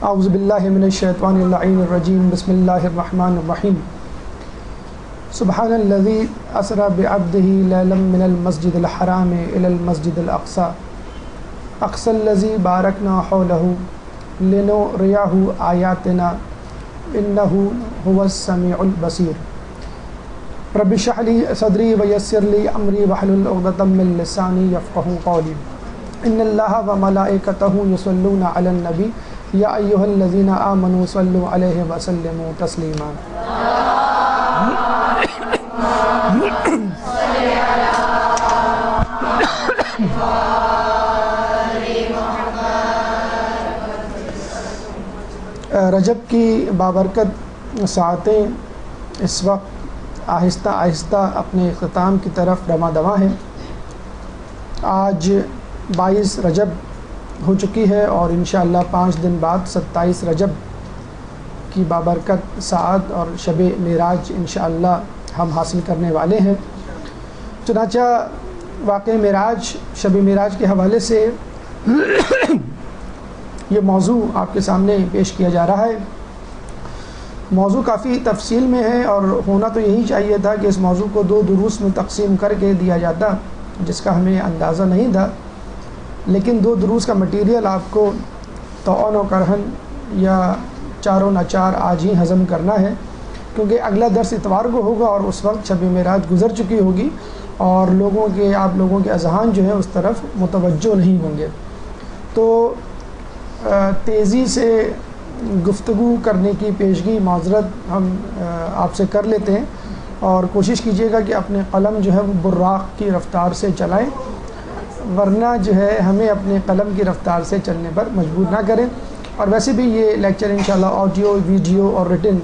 اعوذ باللہ من الشیطان اللعین الرجیم بسم اللہ الرحمن الرحیم سبحان الذی اسری بعبدہ لیلا من المسجد الحرام الی المسجد الاقصی اقصی الذی بارکنا حولہ لنریہ آیاتنا انہ هو السمیع البصیر رب اشرح لی صدری ویسر لی امری واحلل عقدۃ من لسانی یفقہوا قولی ان اللہ وملائکتہ یصلون علی النبی یا ایھا الذین آمنوا صلوا علیہ وسلموا تسلیما رجب کی بابرکت ساعتیں اس وقت آہستہ آہستہ اپنے اختتام کی طرف رواں دواں ہیں۔ آج 22 رجب ہو چکی ہے اور انشاءاللہ 5 دن بعد 27 رجب کی بابرکت ساعت اور شب معراج انشاءاللہ ہم حاصل کرنے والے ہیں۔ چنانچہ واقع معراج، شب معراج کے حوالے سے یہ موضوع آپ کے سامنے پیش کیا جا رہا ہے۔ موضوع کافی تفصیل میں ہے اور ہونا تو یہی چاہیے تھا کہ اس موضوع کو 2 دروس میں تقسیم کر کے دیا جاتا، جس کا ہمیں اندازہ نہیں تھا، لیکن 2 دروس کا مٹیریل آپ کو طعن و کرہن یا چاروں ناچار آج ہی ہضم کرنا ہے، کیونکہ اگلا درس اتوار کو ہوگا اور اس وقت شب معراج گزر چکی ہوگی اور آپ لوگوں کے اذہان جو ہے اس طرف متوجہ نہیں ہوں گے۔ تو تیزی سے گفتگو کرنے کی پیشگی معذرت ہم آپ سے کر لیتے ہیں اور کوشش کیجیے گا کہ اپنے قلم جو ہے وہ براق کی رفتار سے چلائیں، ورنہ جو ہے ہمیں اپنے قلم کی رفتار سے چلنے پر مجبور نہ کریں۔ اور ویسے بھی یہ لیکچر انشاءاللہ آڈیو، ویڈیو اور ریٹن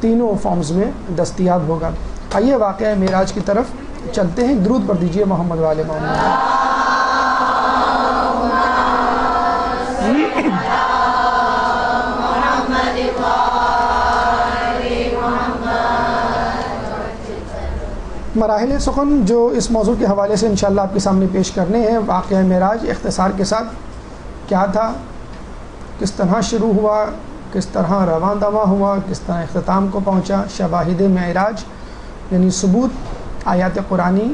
تینوں فارمز میں دستیاب ہوگا۔ آئیے واقعہ معراج کی طرف چلتے ہیں۔ درود پر دیجیے محمد والے محمد۔ مراحل سخن جو اس موضوع کے حوالے سے انشاءاللہ آپ کے سامنے پیش کرنے ہیں۔ واقعہ معراج اختصار کے ساتھ کیا تھا، کس طرح شروع ہوا، کس طرح رواں دواں ہوا، کس طرح اختتام کو پہنچا، شواہد معراج یعنی ثبوت آیات قرآنی،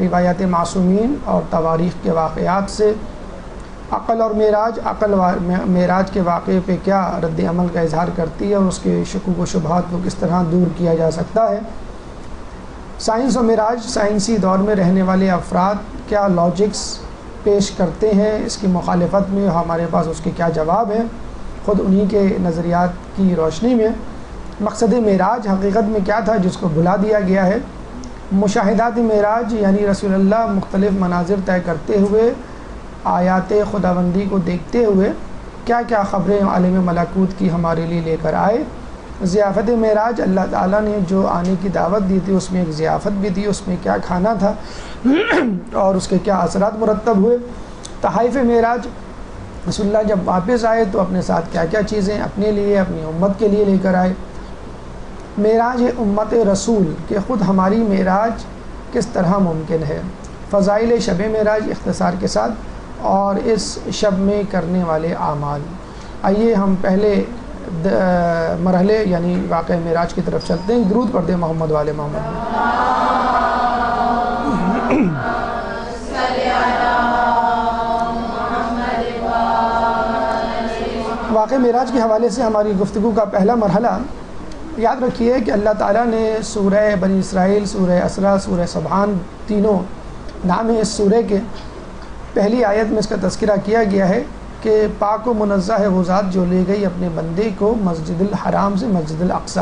روایات معصومین اور تواریخ کے واقعات سے، عقل اور معراج، عقل معراج کے واقعے پہ کیا رد عمل کا اظہار کرتی ہے اور اس کے شکوک و شبہات کو کس طرح دور کیا جا سکتا ہے، سائنس و معراج، سائنسی دور میں رہنے والے افراد کیا لاجکس پیش کرتے ہیں اس کی مخالفت میں، ہمارے پاس اس کے کیا جواب ہیں، خود انہی کے نظریات کی روشنی میں مقصد معراج حقیقت میں کیا تھا جس کو بھلا دیا گیا ہے، مشاہدات معراج یعنی رسول اللہ مختلف مناظر طے کرتے ہوئے، آیات خداوندی کو دیکھتے ہوئے کیا کیا خبریں عالم ملکوت کی ہمارے لیے لے کر آئے، ضیافت معراج اللہ تعالیٰ نے جو آنے کی دعوت دی تھی اس میں ایک ضیافت بھی تھی، اس میں کیا کھانا تھا اور اس کے کیا اثرات مرتب ہوئے، تحائف معراج رسول اللہ جب واپس آئے تو اپنے ساتھ کیا کیا چیزیں اپنے لیے، اپنی امت کے لیے لے کر آئے، معراج امت رسول کہ خود ہماری معراج کس طرح ممکن ہے، فضائل شب معراج اختصار کے ساتھ اور اس شب میں کرنے والے اعمال۔ آئیے ہم پہلے مرحلے یعنی واقعہ معراج کی طرف چلتے ہیں۔ درود پڑھ دیں محمد والے محمد۔ واقعہ معراج کے حوالے سے ہماری گفتگو کا پہلا مرحلہ یاد رکھیے کہ اللہ تعالیٰ نے سورہ بنی اسرائیل، سورہ اسرا، سورہ سبحان تینوں نام ہیں اس سورہ کے، پہلی آیت میں اس کا تذکرہ کیا گیا ہے کہ پاک و منزہ ہے وہ ذات جو لے گئی اپنے بندے کو مسجد الحرام سے مسجد الاقصی۔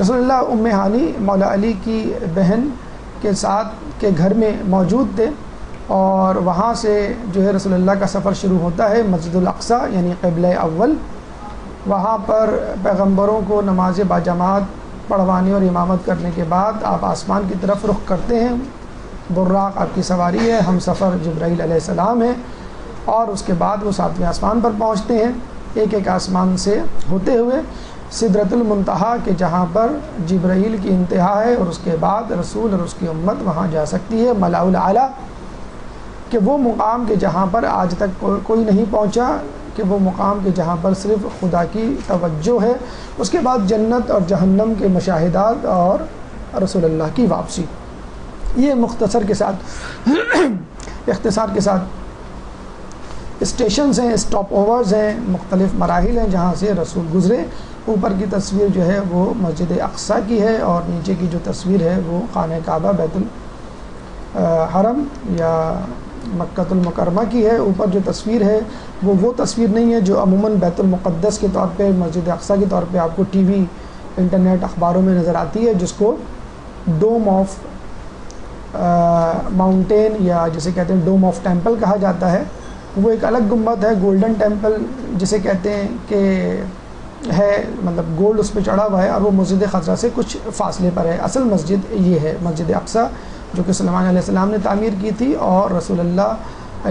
رسول اللہ ام ہانی مولا علی کی بہن کے ساتھ کے گھر میں موجود تھے اور وہاں سے جو ہے رسول اللہ کا سفر شروع ہوتا ہے مسجد الاقصی یعنی قبلہ اول۔ وہاں پر پیغمبروں کو نماز باجماعت پڑھوانے اور امامت کرنے کے بعد آپ آسمان کی طرف رخ کرتے ہیں، براق آپ کی سواری ہے، ہم سفر جبرائیل علیہ السلام ہے، اور اس کے بعد وہ 7ویں آسمان پر پہنچتے ہیں، ایک ایک آسمان سے ہوتے ہوئے سدرۃ المنتہا کہ جہاں پر جبرائیل کی انتہا ہے اور اس کے بعد رسول اور اس کی امت وہاں جا سکتی ہے، ملاء الاعلیٰ کہ وہ مقام کہ جہاں پر آج تک کوئی نہیں پہنچا، کہ کہ وہ مقام کہ جہاں پر صرف خدا کی توجہ ہے، اس کے بعد جنت اور جہنم کے مشاہدات اور رسول اللہ کی واپسی. یہ مختصر کے ساتھ اختصار کے ساتھ اسٹیشنز ہیں، اسٹاپ اوورز ہیں، مختلف مراحل ہیں جہاں سے رسول گزرے. اوپر کی تصویر جو ہے وہ مسجد اقصیٰ کی ہے اور نیچے کی جو تصویر ہے وہ خانہ کعبہ بیت الحرم یا مکہ المکرمہ کی ہے. اوپر جو تصویر ہے وہ تصویر نہیں ہے جو عموماً بیت المقدس کے طور پہ، مسجد اقصیٰ کے طور پہ آپ کو ٹی وی، انٹرنیٹ، اخباروں میں نظر آتی ہے، جس کو ڈوم آف ماؤنٹین یا جسے کہتے ہیں ڈوم آف ٹیمپل کہا جاتا ہے. وہ ایک الگ گنبد ہے، گولڈن ٹیمپل جسے کہتے ہیں کہ ہے، مطلب گولڈ اس پہ چڑھا ہوا ہے، اور وہ مسجد خضرا سے کچھ فاصلے پر ہے. اصل مسجد یہ ہے مسجد اقصیٰ، جو کہ سلیمان علیہ السلام نے تعمیر کی تھی، اور رسول اللہ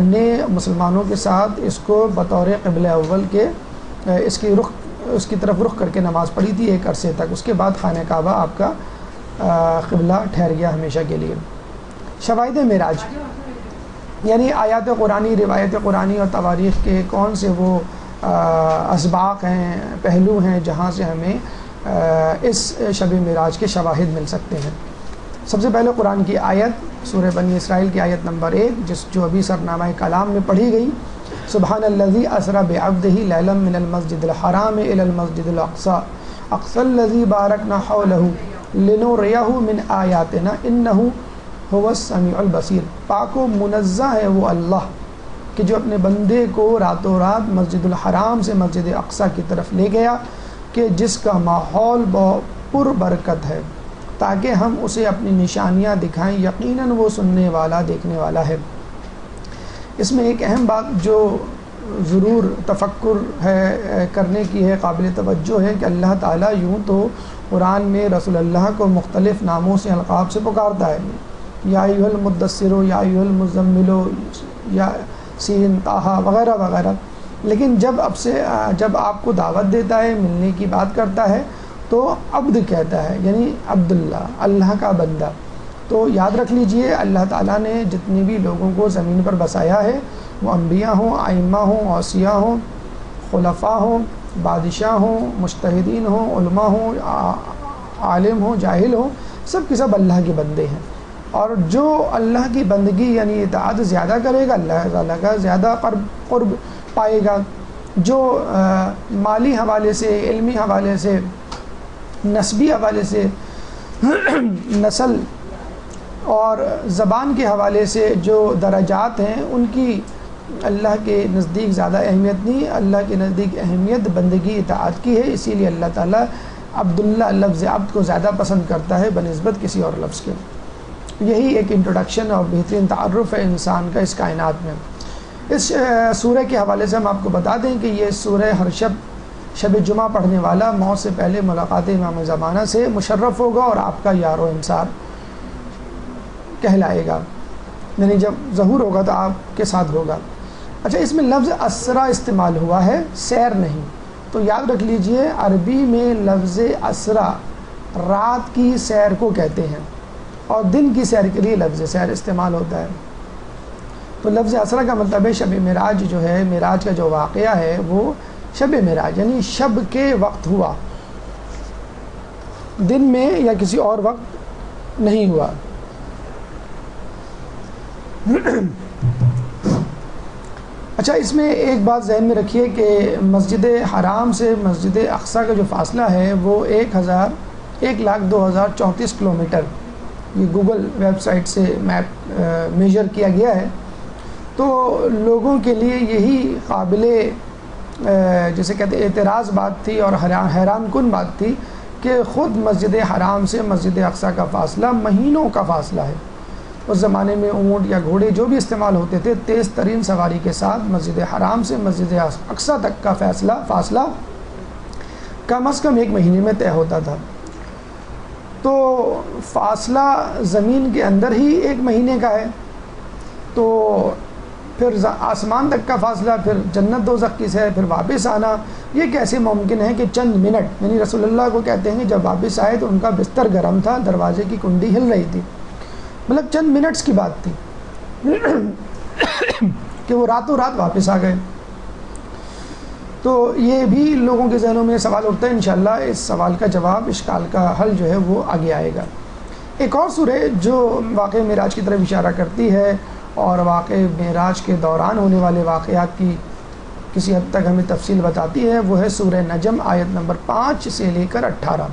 نے مسلمانوں کے ساتھ اس کو بطور قبلہ اول کے اس کی طرف رخ کر کے نماز پڑھی تھی ایک عرصے تک. اس کے بعد خانہ کعبہ آپ کا قبلہ ٹھہر گیا ہمیشہ کے لیے. شواہد معراج یعنی آیات قرآنی، روایت قرآنی اور تواریخ کے کون سے وہ اسباق ہیں، پہلو ہیں جہاں سے ہمیں اس شب معراج کے شواہد مل سکتے ہیں. سب سے پہلے قرآن کی آیت سورہ بنی اسرائیل کی آیت نمبر 1 جو ابھی سرنامہ کلام میں پڑھی گئی. سبحان الذی اسری بعبدہ لیلا من المسجد الحرام الی المسجد الاقصی اقصی الذی بارکنا حولہ لنریہ من آیاتنا انہ هو السمیع البصیر. پاک و منزہ ہے وہ اللہ کہ جو اپنے بندے کو راتوں رات مسجد الحرام سے مسجد اقصیٰ کی طرف لے گیا، کہ جس کا ماحول پر برکت ہے، تاکہ ہم اسے اپنی نشانیاں دکھائیں. یقیناً وہ سننے والا، دیکھنے والا ہے. اس میں ایک اہم بات جو ضرور تفکر ہے کرنے کی ہے، قابل توجہ ہے، کہ اللہ تعالیٰ یوں تو قرآن میں رسول اللہ کو مختلف ناموں سے، القاب سے پکارتا ہے، یا ایھا المدثر، یا ایھا المزمل، یا سین، طٰہٰ وغیرہ وغیرہ. لیکن جب آپ کو دعوت دیتا ہے، ملنے کی بات کرتا ہے، تو عبد کہتا ہے، یعنی عبداللہ، اللہ کا بندہ. تو یاد رکھ لیجئے اللہ تعالیٰ نے جتنے بھی لوگوں کو زمین پر بسایا ہے، وہ انبیاء ہوں، ائمہ ہوں، اوصیاء ہوں، خلفاء ہوں، بادشاہ ہوں، مجتہدین ہوں، علماء ہوں، عالم ہوں، جاہل ہوں، سب کے سب اللہ کے بندے ہیں. اور جو اللہ کی بندگی یعنی اطاعت زیادہ کرے گا، اللہ تعالیٰ کا زیادہ قرب پائے گا. جو مالی حوالے سے، علمی حوالے سے، نسبی حوالے سے، نسل اور زبان کے حوالے سے جو درجات ہیں، ان کی اللہ کے نزدیک زیادہ اہمیت نہیں. اللہ کے نزدیک اہمیت بندگی اطاعت کی ہے. اسی لیے اللہ تعالیٰ عبداللہ، لفظ عبد کو زیادہ پسند کرتا ہے بنسبت کسی اور لفظ کے. یہی ایک انٹروڈکشن اور بہترین تعارف ہے انسان کا اس کائنات میں. اس سورہ کے حوالے سے ہم آپ کو بتا دیں کہ یہ سورہ ہر شب جمعہ پڑھنے والا موت سے پہلے ملاقات امام زمانہ سے مشرف ہوگا اور آپ کا یار و انصار کہلائے گا، یعنی جب ظہور ہوگا تو آپ کے ساتھ ہوگا. اچھا، اس میں لفظ اسرا استعمال ہوا ہے، سیر نہیں. تو یاد رکھ لیجئے عربی میں لفظ اسرا رات کی سیر کو کہتے ہیں، اور دن کی سیر کے لیے لفظ سیر استعمال ہوتا ہے. تو لفظ اسرا کا مطلب ہے شب معراج جو ہے، معراج کا جو واقعہ ہے وہ شب معراج یعنی شب کے وقت ہوا، دن میں یا کسی اور وقت نہیں ہوا. اچھا، اس میں ایک بات ذہن میں رکھیے کہ مسجد حرام سے مسجد اقصیٰ کا جو فاصلہ ہے وہ 1,02,034 کلومیٹر، یہ گوگل ویب سائٹ سے میپ میجر کیا گیا ہے. تو لوگوں کے لیے یہی قابل جسے کہتے ہیں اعتراض بات تھی اور حیران کن بات تھی کہ خود مسجد حرام سے مسجد اقصیٰ کا فاصلہ مہینوں کا فاصلہ ہے. اس زمانے میں اونٹ یا گھوڑے جو بھی استعمال ہوتے تھے، تیز ترین سواری کے ساتھ مسجد حرام سے مسجد اقصیٰ تک کا فاصلہ کم از کم 1 مہینے میں طے ہوتا تھا. تو فاصلہ زمین کے اندر ہی 1 مہینے کا ہے، تو پھر آسمان تک کا فاصلہ، پھر جنت دوزخ کی سیر، پھر واپس آنا، یہ کیسے ممکن ہے کہ چند منٹ، یعنی رسول اللہ کو کہتے ہیں کہ جب واپس آئے تو ان کا بستر گرم تھا، دروازے کی کنڈی ہل رہی تھی، مطلب چند منٹس کی بات تھی کہ وہ راتوں رات واپس آ گئے. تو یہ بھی لوگوں کے ذہنوں میں سوال اٹھتا ہے، انشاءاللہ اس سوال کا جواب، اشکال کا حل جو ہے وہ آگے آئے گا۔ ایک اور سورہ جو واقع معراج کی طرف اشارہ کرتی ہے اور واقع معراج کے دوران ہونے والے واقعات کی کسی حد تک ہمیں تفصیل بتاتی ہے، وہ ہے سورہ نجم، آیت نمبر 5 سے لے کر 18۔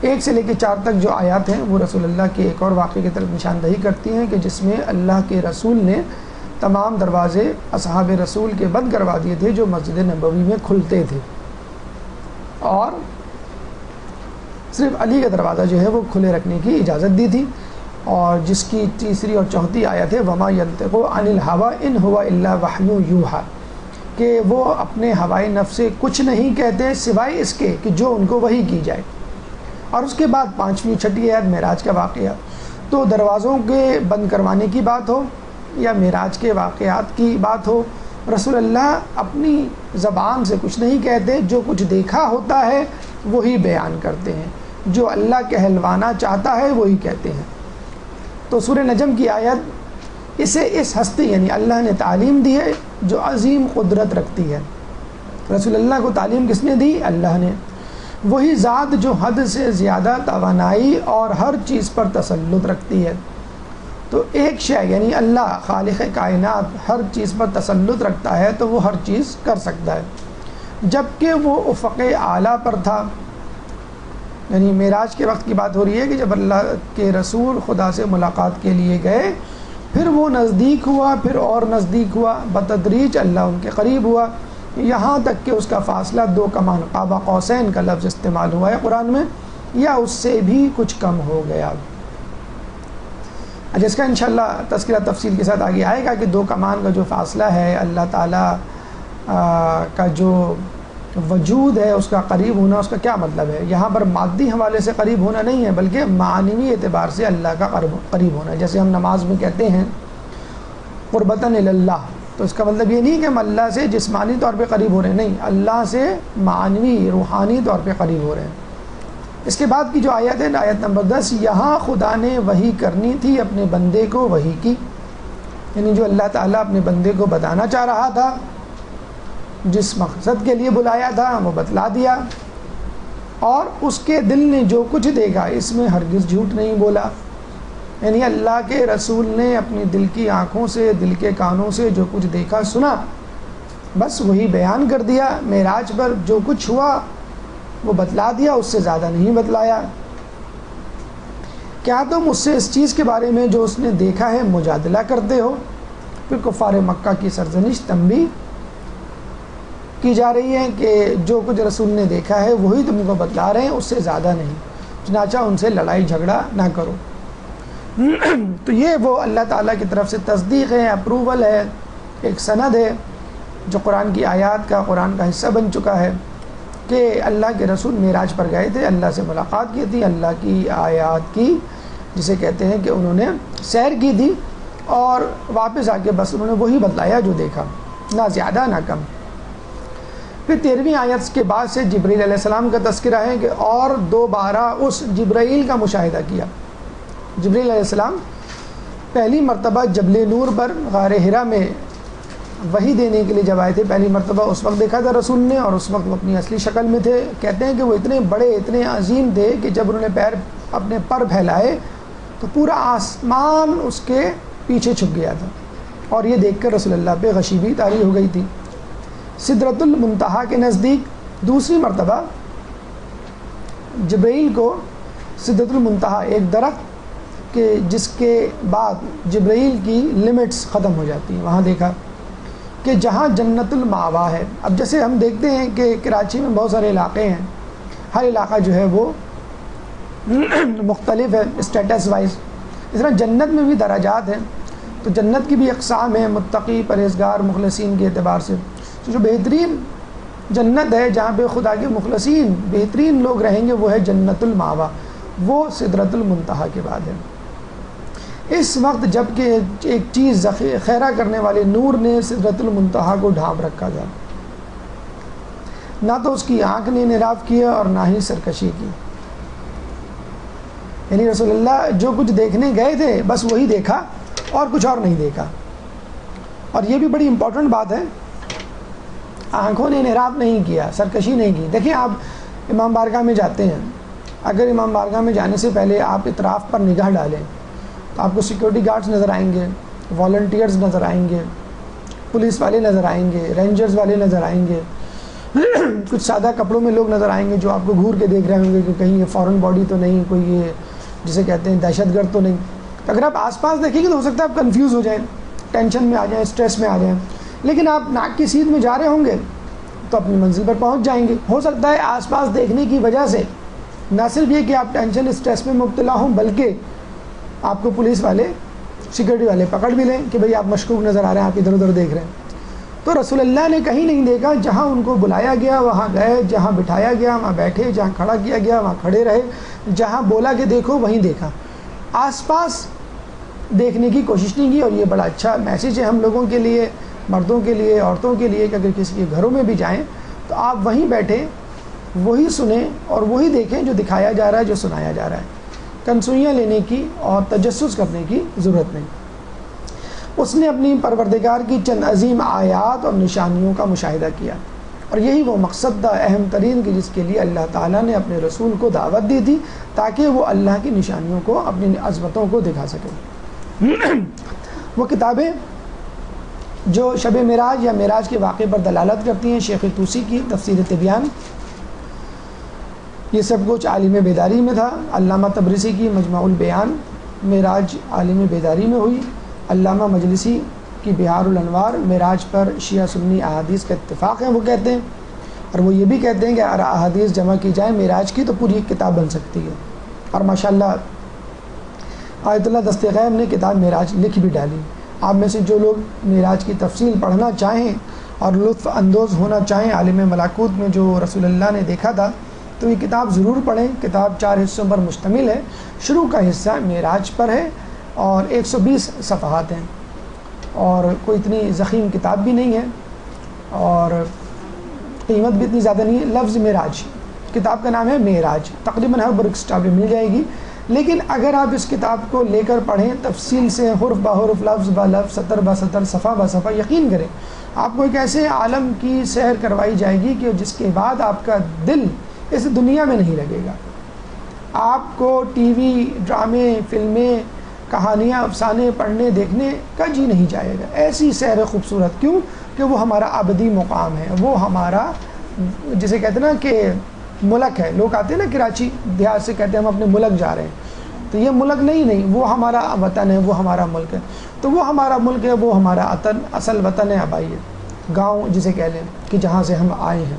1 سے لے کے 4 تک جو آیات ہیں وہ رسول اللہ کے ایک اور واقعے کی طرف نشاندہی کرتی ہیں کہ جس میں اللہ کے رسول نے تمام دروازے اصحاب رسول کے بند کروا دیے تھے جو مسجد نبوی میں کھلتے تھے، اور صرف علی کا دروازہ جو ہے وہ کھلے رکھنے کی اجازت دی تھی، اور جس کی تیسری اور چوتھی آیت ہے وما ينطق عن الهوى ان هو الا وحی یوحى، کہ وہ اپنے ہوائے نفس سے کچھ نہیں کہتے سوائے اس کے کہ جو ان کو وحی کی جائے۔ اور اس کے بعد 5ویں 6ٹھی آیت معراج کا واقعہ، تو دروازوں کے بند کروانے کی بات ہو یا معراج کے واقعات کی بات ہو، رسول اللہ اپنی زبان سے کچھ نہیں کہتے، جو کچھ دیکھا ہوتا ہے وہی بیان کرتے ہیں، جو اللہ کہلوانا چاہتا ہے وہی کہتے ہیں۔ تو سورہ نجم کی آیت اسے اس ہستی یعنی اللہ نے تعلیم دی ہے جو عظیم قدرت رکھتی ہے۔ رسول اللہ کو تعلیم کس نے دی؟ اللہ نے۔ وہی ذات جو حد سے زیادہ توانائی اور ہر چیز پر تسلط رکھتی ہے۔ تو ایک شے یعنی اللہ خالق کائنات ہر چیز پر تسلط رکھتا ہے تو وہ ہر چیز کر سکتا ہے، جبکہ وہ افق اعلیٰ پر تھا۔ یعنی معراج کے وقت کی بات ہو رہی ہے کہ جب اللہ کے رسول خدا سے ملاقات کے لیے گئے، پھر وہ نزدیک ہوا، پھر اور نزدیک ہوا، بتدریج اللہ ان کے قریب ہوا، یہاں تک کہ اس کا فاصلہ 2 کمان قاب قوسین کا لفظ استعمال ہوا ہے قرآن میں، یا اس سے بھی کچھ کم ہو گیا، جس کا انشاءاللہ تذکرہ تفصیل کے ساتھ آگے آئے گا کہ 2 کمان کا جو فاصلہ ہے اللہ تعالیٰ کا جو وجود ہے اس کا قریب ہونا، اس کا کیا مطلب ہے؟ یہاں پر مادی حوالے سے قریب ہونا نہیں ہے بلکہ معنوی اعتبار سے اللہ کا قریب ہونا ہے۔ جیسے ہم نماز میں کہتے ہیں قربتاً اللہ، تو اس کا مطلب یہ نہیں کہ ہم اللہ سے جسمانی طور پہ قریب ہو رہے ہیں، نہیں، اللہ سے معنوی روحانی طور پہ قریب ہو رہے ہیں۔ اس کے بعد کی جو آیت ہے آیت نمبر 10، یہاں خدا نے وحی کرنی تھی اپنے بندے کو وحی کی، یعنی جو اللہ تعالیٰ اپنے بندے کو بتانا چاہ رہا تھا، جس مقصد کے لیے بلایا تھا وہ بتلا دیا، اور اس کے دل نے جو کچھ دیکھا اس میں ہرگز جھوٹ نہیں بولا۔ یعنی اللہ کے رسول نے اپنی دل کی آنکھوں سے، دل کے کانوں سے جو کچھ دیکھا سنا بس وہی بیان کر دیا۔ معراج پر جو کچھ ہوا وہ بتلا دیا، اس سے زیادہ نہیں بتلایا۔ کیا تم اس سے اس چیز کے بارے میں جو اس نے دیکھا ہے مجادلہ کرتے ہو؟ پھر کفار مکہ کی سرزنش تنبیہ کی جا رہی ہے کہ جو کچھ رسول نے دیکھا ہے وہی تم کو بتلا رہے ہیں، اس سے زیادہ نہیں، چنانچہ ان سے لڑائی جھگڑا نہ کرو۔ تو یہ وہ اللہ تعالیٰ کی طرف سے تصدیق ہے، اپروول ہے، ایک سند ہے جو قرآن کی آیات کا، قرآن کا حصہ بن چکا ہے کہ اللہ کے رسول معراج پر گئے تھے، اللہ سے ملاقات کی تھی، اللہ کی آیات کی، جسے کہتے ہیں کہ انہوں نے سیر کی تھی، اور واپس آ کے بس انہوں نے وہی بتلایا جو دیکھا، نہ زیادہ نہ کم۔ پھر 13ویں آیت کے بعد سے جبرائیل علیہ السلام کا تذکرہ ہے کہ اور دوبارہ اس جبرائیل کا مشاہدہ کیا۔ جبرائیل علیہ السلام پہلی مرتبہ جبل نور پر غار حرا میں وحی دینے کے لیے جب آئے تھے، پہلی مرتبہ اس وقت دیکھا تھا رسول نے، اور اس وقت وہ اپنی اصلی شکل میں تھے۔ کہتے ہیں کہ وہ اتنے بڑے، اتنے عظیم تھے کہ جب انہوں نے اپنے پر پھیلائے تو پورا آسمان اس کے پیچھے چھپ گیا تھا، اور یہ دیکھ کر رسول اللہ پہ غشی طاری ہو گئی تھی۔ سدرۃ المنتہا کے نزدیک دوسری مرتبہ جبرائیل کو سدرۃ المنتہا، ایک درخت کہ جس کے بعد جبرائیل کی لمٹس ختم ہو جاتی ہیں، وہاں دیکھا کہ جہاں جنت الماوا ہے۔ اب جیسے ہم دیکھتے ہیں کہ کراچی میں بہت سارے علاقے ہیں، ہر علاقہ جو ہے وہ مختلف ہے اسٹیٹس وائز، اس طرح جنت میں بھی درجات ہیں، تو جنت کی بھی اقسام ہیں، متقی، پرہیزگار، مخلصین کے اعتبار سے۔ تو جو بہترین جنت ہے جہاں پہ خدا کے مخلصین بہترین لوگ رہیں گے وہ ہے جنت الماوا، وہ سدرۃ المنتہا کے بعد ہے۔ اس وقت جب کہ ایک چیز خیرہ کرنے والے نور نے سدرۃ المنتہا کو ڈھانپ رکھا تھا، نہ تو اس کی آنکھ نے انحراف کیا اور نہ ہی سرکشی کی۔ یعنی رسول اللہ جو کچھ دیکھنے گئے تھے بس وہی دیکھا اور کچھ اور نہیں دیکھا۔ اور یہ بھی بڑی امپورٹنٹ بات ہے آنکھوں نے انحراف نہیں کیا، سرکشی نہیں کی۔ دیکھیں آپ امام بارگاہ میں جاتے ہیں، اگر امام بارگاہ میں جانے سے پہلے آپ اطراف پر نگاہ ڈالیں تو آپ کو سیکورٹی گارڈز نظر آئیں گے، والنٹیئرز نظر آئیں گے، پولیس والے نظر آئیں گے، رینجرز والے نظر آئیں گے، کچھ سادہ کپڑوں میں لوگ نظر آئیں گے جو آپ کو گھور کے دیکھ رہے ہوں گے کہ کہیں یہ فورن باڈی تو نہیں، کوئی یہ جسے کہتے ہیں دہشت گرد تو نہیں۔ اگر آپ آس پاس دیکھیں گے تو ہو سکتا ہے آپ کنفیوز ہو جائیں، ٹینشن میں آ جائیں، اسٹریس میں آ جائیں، لیکن آپ ناک کی سیدھ میں جا رہے ہوں گے تو اپنی منزل پر پہنچ جائیں گے۔ ہو سکتا ہے آس پاس دیکھنے کی وجہ سے نہ صرف یہ کہ آپ ٹینشن اسٹریس میں مبتلا ہوں، بلکہ آپ کو پولیس والے سیکورٹی والے پکڑ بھی لیں کہ بھئی آپ مشکوک نظر آ رہے ہیں، آپ ادھر ادھر دیکھ رہے ہیں۔ تو رسول اللہ نے کہیں نہیں دیکھا، جہاں ان کو بلایا گیا وہاں گئے، جہاں بٹھایا گیا وہاں بیٹھے، جہاں کھڑا کیا گیا وہاں کھڑے رہے، جہاں بولا کہ دیکھو وہیں دیکھا، آس پاس دیکھنے کی کوشش نہیں کی۔ اور یہ بڑا اچھا میسیج ہے ہم لوگوں کے لیے، مردوں کے لیے، عورتوں کے لیے، کہ اگر کسی کے گھروں میں بھی جائیں تو آپ وہیں بیٹھیں، وہی سنیں اور وہی دیکھیں جو دکھایا جا رہا ہے، جو سنایا جا رہا ہے۔ کنسوئیاں لینے کی اور تجسس کرنے کی ضرورت نہیں۔ اس نے اپنی پروردگار کی چند عظیم آیات اور نشانیوں کا مشاہدہ کیا، اور یہی وہ مقصد تھا اہم ترین کہ جس کے لیے اللہ تعالیٰ نے اپنے رسول کو دعوت دی تھی، تاکہ وہ اللہ کی نشانیوں کو، اپنی عظمتوں کو دکھا سکے۔ وہ کتابیں جو شب معراج یا معراج کے واقعے پر دلالت کرتی ہیں، شیخ طوسی کی تفسیر تبیان، یہ سب کچھ عالم بیداری میں تھا۔ علامہ تبریسی کی مجمع البیان، معراج عالم بیداری میں ہوئی۔ علامہ مجلسی کی بہار الانوار، معراج پر شیعہ سنی احادیث کا اتفاق ہے وہ کہتے ہیں، اور وہ یہ بھی کہتے ہیں کہ اگر احادیث جمع کی جائیں معراج کی تو پوری ایک کتاب بن سکتی ہے۔ اور ماشاءاللہ آیت اللہ دست غیب نے کتاب معراج لکھ بھی ڈالی۔ آپ میں سے جو لوگ معراج کی تفصیل پڑھنا چاہیں اور لطف اندوز ہونا چاہیں عالم ملاکوت میں جو رسول اللہ نے دیکھا تھا، تو یہ کتاب ضرور پڑھیں۔ کتاب 4 حصوں پر مشتمل ہے۔ شروع کا حصہ معراج پر ہے اور 120 صفحات ہیں، اور کوئی اتنی ضخیم کتاب بھی نہیں ہے، اور قیمت بھی اتنی زیادہ نہیں ہے۔ لفظ معراج، کتاب کا نام ہے معراج، تقریباً ہر بک اسٹاپ میں مل جائے گی۔ لیکن اگر آپ اس کتاب کو لے کر پڑھیں تفصیل سے، حرف بہ حرف، لفظ بہ لفظ، سطر بہ سطر، صفحہ بہ صفحہ، یقین کریں آپ کو ایک ایسے عالم کی سیر کروائی جائے گی کہ جس کے بعد آپ کا دل اس دنیا میں نہیں لگے گا۔ آپ کو ٹی وی، ڈرامے، فلمیں، کہانیاں، افسانے پڑھنے دیکھنے کا جی نہیں جائے گا۔ ایسی سیر خوبصورت، کیوں کہ وہ ہمارا ابدی مقام ہے، وہ ہمارا جسے کہتے ہیں نا کہ ملک ہے۔ لوگ آتے ہیں نا کراچی دیہات سے، کہتے ہیں ہم اپنے ملک جا رہے ہیں، تو یہ ملک نہیں، وہ ہمارا وطن ہے، وہ ہمارا ملک ہے۔ تو وہ ہمارا ملک ہے، وہ ہمارا اصل وطن ہے، آبائیت، گاؤں جسے کہہ لیں کہ جہاں سے ہم آئے ہیں۔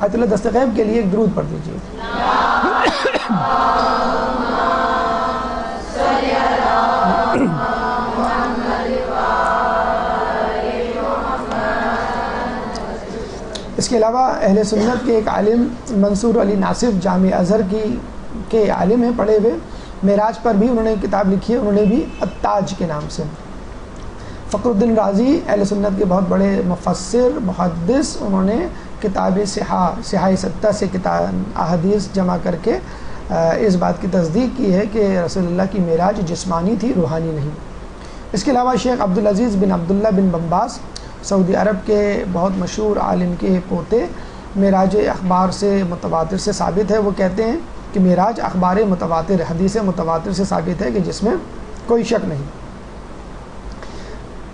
آیت اللہ دست غیب کے لیے ایک درود پڑھ دیجیے۔ اس کے علاوہ اہل سنت کے ایک عالم منصور علی ناصف جامع ازہر کے عالم ہیں پڑھے ہوئے، معراج پر بھی انہوں نے کتاب لکھی ہے، انہوں نے بھی التاج کے نام سے۔ فخر الدین رازی اہل سنت کے بہت بڑے مفسر، محدث، انہوں نے کتاب صحاح ستہ سے احادیث جمع کر کے اس بات کی تصدیق کی ہے کہ رسول اللہ کی معراج جسمانی تھی، روحانی نہیں۔ اس کے علاوہ شیخ عبدالعزیز بن عبداللہ بن بمباس سعودی عرب کے بہت مشہور عالم کے پوتے، معراج اخبار سے متواتر سے ثابت ہے، وہ کہتے ہیں کہ معراج اخبار متواتر، حدیث متواتر سے ثابت ہے کہ جس میں کوئی شک نہیں۔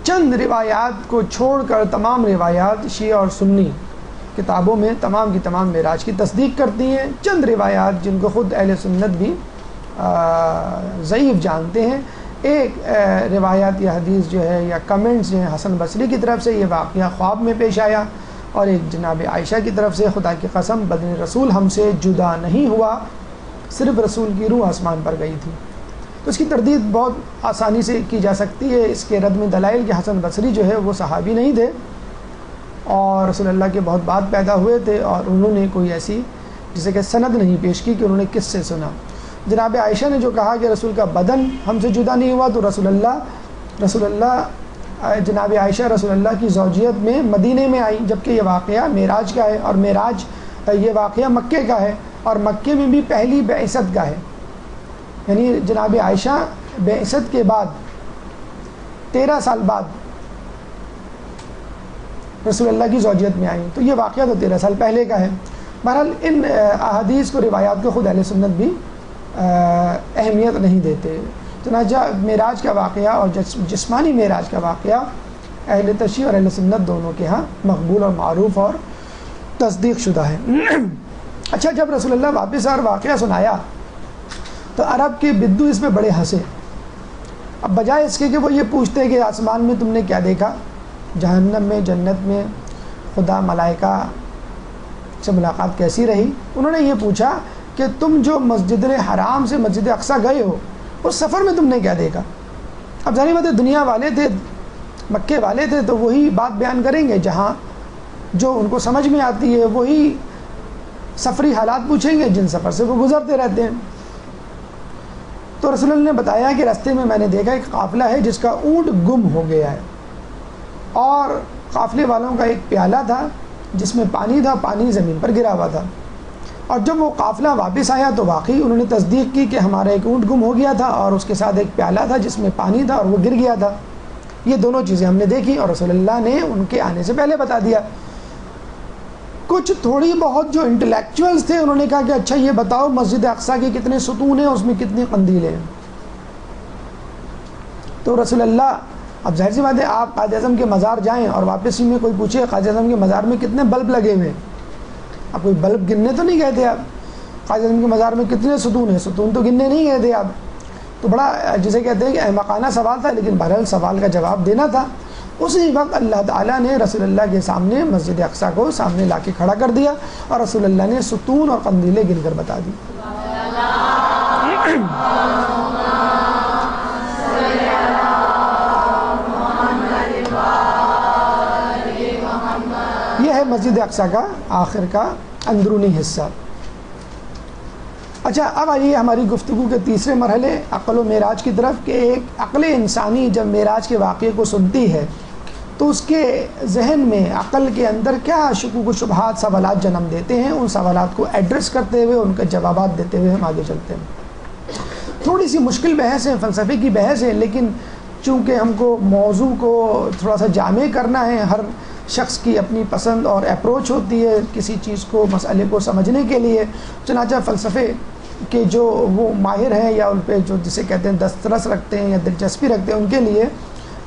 چند روایات کو چھوڑ کر تمام روایات شیعہ اور سنی کتابوں میں تمام کی تمام معراج کی تصدیق کرتی ہیں۔ چند روایات جن کو خود اہل سنت بھی ضعیف جانتے ہیں، ایک روایات یا حدیث جو ہے یا کمنٹس جو ہیں حسن بصری کی طرف سے، یہ واقعہ خواب میں پیش آیا، اور ایک جناب عائشہ کی طرف سے، خدا کی قسم بدن رسول ہم سے جدا نہیں ہوا، صرف رسول کی روح آسمان پر گئی تھی۔ تو اس کی تردید بہت آسانی سے کی جا سکتی ہے۔ اس کے رد میں دلائل کہ حسن بصری جو ہے وہ صحابی نہیں تھے، اور رسول اللہ کے بہت بعد پیدا ہوئے تھے، اور انہوں نے کوئی ایسی جسے کہ سند نہیں پیش کی کہ انہوں نے کس سے سنا۔ جناب عائشہ نے جو کہا کہ رسول کا بدن ہم سے جدا نہیں ہوا، تو رسول اللہ جناب عائشہ رسول اللہ کی زوجیت میں مدینے میں آئی، جبکہ یہ واقعہ معراج کا ہے، اور معراج یہ واقعہ مکے کا ہے، اور مکے میں بھی پہلی بعثت کا ہے، یعنی جناب عائشہ بعثت کے بعد 13 سال بعد رسول اللہ کی زوجیت میں آئیں، تو یہ واقعہ تو 13 سال پہلے کا ہے۔ بہرحال ان احادیث کو، روایات کو خود اہل سنت بھی اہمیت نہیں دیتے۔ چنانچہ معراج کا واقعہ اور جسمانی معراج کا واقعہ اہل تشیع اور اہل سنت دونوں کے ہاں مقبول اور معروف اور تصدیق شدہ ہے۔ اچھا، جب رسول اللہ واپس اور واقعہ سنایا تو عرب کے بدو اس میں بڑے ہنسے۔ اب بجائے اس کے کہ وہ یہ پوچھتے کہ آسمان میں تم نے کیا دیکھا، جہنم میں، جنت میں، خدا، ملائکہ سے ملاقات کیسی رہی، انہوں نے یہ پوچھا کہ تم جو مسجد حرام سے مسجد اقصیٰ گئے ہو، اس سفر میں تم نے کیا دیکھا۔ اب ظاہر بات ہے دنیا والے تھے، مکے والے تھے، تو وہی بات بیان کریں گے جہاں جو ان کو سمجھ میں آتی ہے، وہی سفری حالات پوچھیں گے جن سفر سے وہ گزرتے رہتے ہیں۔ تو رسول اللہ نے بتایا کہ راستے میں میں نے دیکھا ایک قافلہ ہے جس کا اونٹ گم ہو گیا ہے، اور قافلے والوں کا ایک پیالہ تھا جس میں پانی تھا، پانی زمین پر گرا ہوا تھا، اور جب وہ قافلہ واپس آیا تو واقعی انہوں نے تصدیق کی کہ ہمارا ایک اونٹ گم ہو گیا تھا اور اس کے ساتھ ایک پیالہ تھا جس میں پانی تھا اور وہ گر گیا تھا۔ یہ دونوں چیزیں ہم نے دیکھی اور رسول اللہ نے ان کے آنے سے پہلے بتا دیا۔ کچھ تھوڑی بہت جو انٹلیکچوئلز تھے انہوں نے کہا کہ اچھا یہ بتاؤ مسجد اقصیٰ کے کتنے ستون ہیں، اس میں کتنی قندیلیں ہیں۔ تو رسول اللہ، اب ظاہر سی بات ہے آپ قائد اعظم کے مزار جائیں اور واپسی میں کوئی پوچھے قائد اعظم کے مزار میں کتنے بلب لگے ہوئے ہیں، اب کوئی بلب گننے تو نہیں گئے تھے آپ، قائد اعظم کے مزار میں کتنے ستون ہیں، ستون تو گننے نہیں گئے تھے آپ۔ تو بڑا جسے کہتے ہیں کہ احمقانہ سوال تھا، لیکن بہرحال سوال کا جواب دینا تھا۔ اسی وقت اللہ تعالیٰ نے رسول اللہ کے سامنے مسجد اقصیٰ کو سامنے لا کے کھڑا کر دیا اور رسول اللہ نے ستون اور قندیلیں گن کر بتا دی۔ یہ ہے مسجد اقصیٰ کا آخر کا اندرونی حصہ۔ اچھا، اب آئیے ہماری گفتگو کے تیسرے مرحلے عقل و معراج کی طرف، کہ ایک عقل انسانی جب معراج کے واقعے کو سنتی ہے تو اس کے ذہن میں، عقل کے اندر کیا شکوک و شبہات، سوالات جنم دیتے ہیں۔ ان سوالات کو ایڈریس کرتے ہوئے، ان کے جوابات دیتے ہوئے ہم آگے چلتے ہیں۔ تھوڑی سی مشکل بحث ہے، فلسفے کی بحث ہے، لیکن چونکہ ہم کو موضوع کو تھوڑا سا جامع کرنا ہے، ہر شخص کی اپنی پسند اور اپروچ ہوتی ہے کسی چیز کو، مسئلے کو سمجھنے کے لیے، چنانچہ فلسفے کہ جو وہ ماہر ہیں یا ان پہ جو جسے کہتے ہیں دسترس رکھتے ہیں یا دلچسپی رکھتے ہیں، ان کے لیے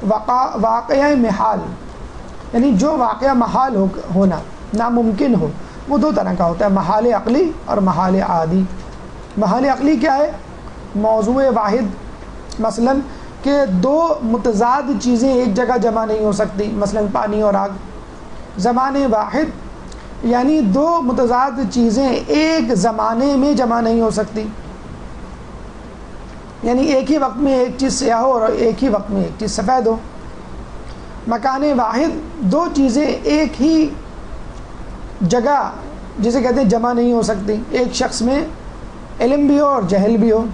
واقعہ محال، یعنی جو واقعہ محال ہونا، ناممکن ہو، وہ دو طرح کا ہوتا ہے، محال عقلی اور محال عادی۔ محال عقلی کیا ہے؟ موضوع واحد، مثلا کہ دو متضاد چیزیں ایک جگہ جمع نہیں ہو سکتی، مثلا پانی اور آگ۔ زمان واحد یعنی دو متضاد چیزیں ایک زمانے میں جمع نہیں ہو سکتی، یعنی ایک ہی وقت میں ایک چیز سیاہ ہو اور ایک ہی وقت میں ایک چیز سفید ہو۔ مکان واحد، دو چیزیں ایک ہی جگہ جسے کہتے ہیں جمع نہیں ہو سکتی، ایک شخص میں علم بھی ہو اور جہل بھی ہو۔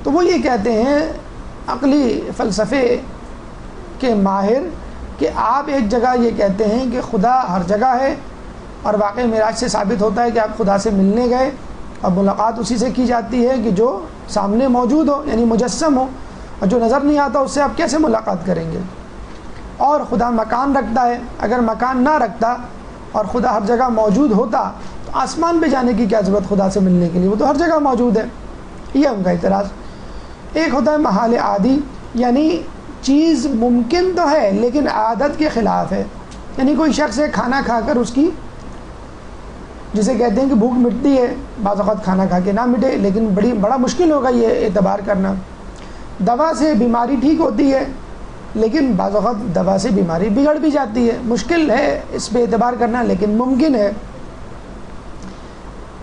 تو وہ یہ کہتے ہیں عقلی فلسفے کے ماہر کہ آپ ایک جگہ یہ کہتے ہیں کہ خدا ہر جگہ ہے، اور واقعی معراج سے ثابت ہوتا ہے کہ آپ خدا سے ملنے گئے اور ملاقات اسی سے کی جاتی ہے کہ جو سامنے موجود ہو، یعنی مجسم ہو، اور جو نظر نہیں آتا اس سے آپ کیسے ملاقات کریں گے۔ اور خدا مکان رکھتا ہے، اگر مکان نہ رکھتا اور خدا ہر جگہ موجود ہوتا تو آسمان پہ جانے کی کیا ضرورت خدا سے ملنے کے لیے، وہ تو ہر جگہ موجود ہے۔ یہ ان کا اعتراض۔ ایک ہوتا ہے محال عادی، یعنی چیز ممکن تو ہے لیکن عادت کے خلاف ہے، یعنی کوئی شخص ہے کھانا کھا کر اس کی جسے کہتے ہیں کہ بھوک مٹتی ہے، بعض اوقات کھانا کھا کے نہ مٹے، لیکن بڑا مشکل ہوگا یہ اعتبار کرنا۔ دوا سے بیماری ٹھیک ہوتی ہے لیکن بعض اوقات دوا سے بیماری بگڑ بھی جاتی ہے، مشکل ہے اس پہ اعتبار کرنا لیکن ممکن ہے۔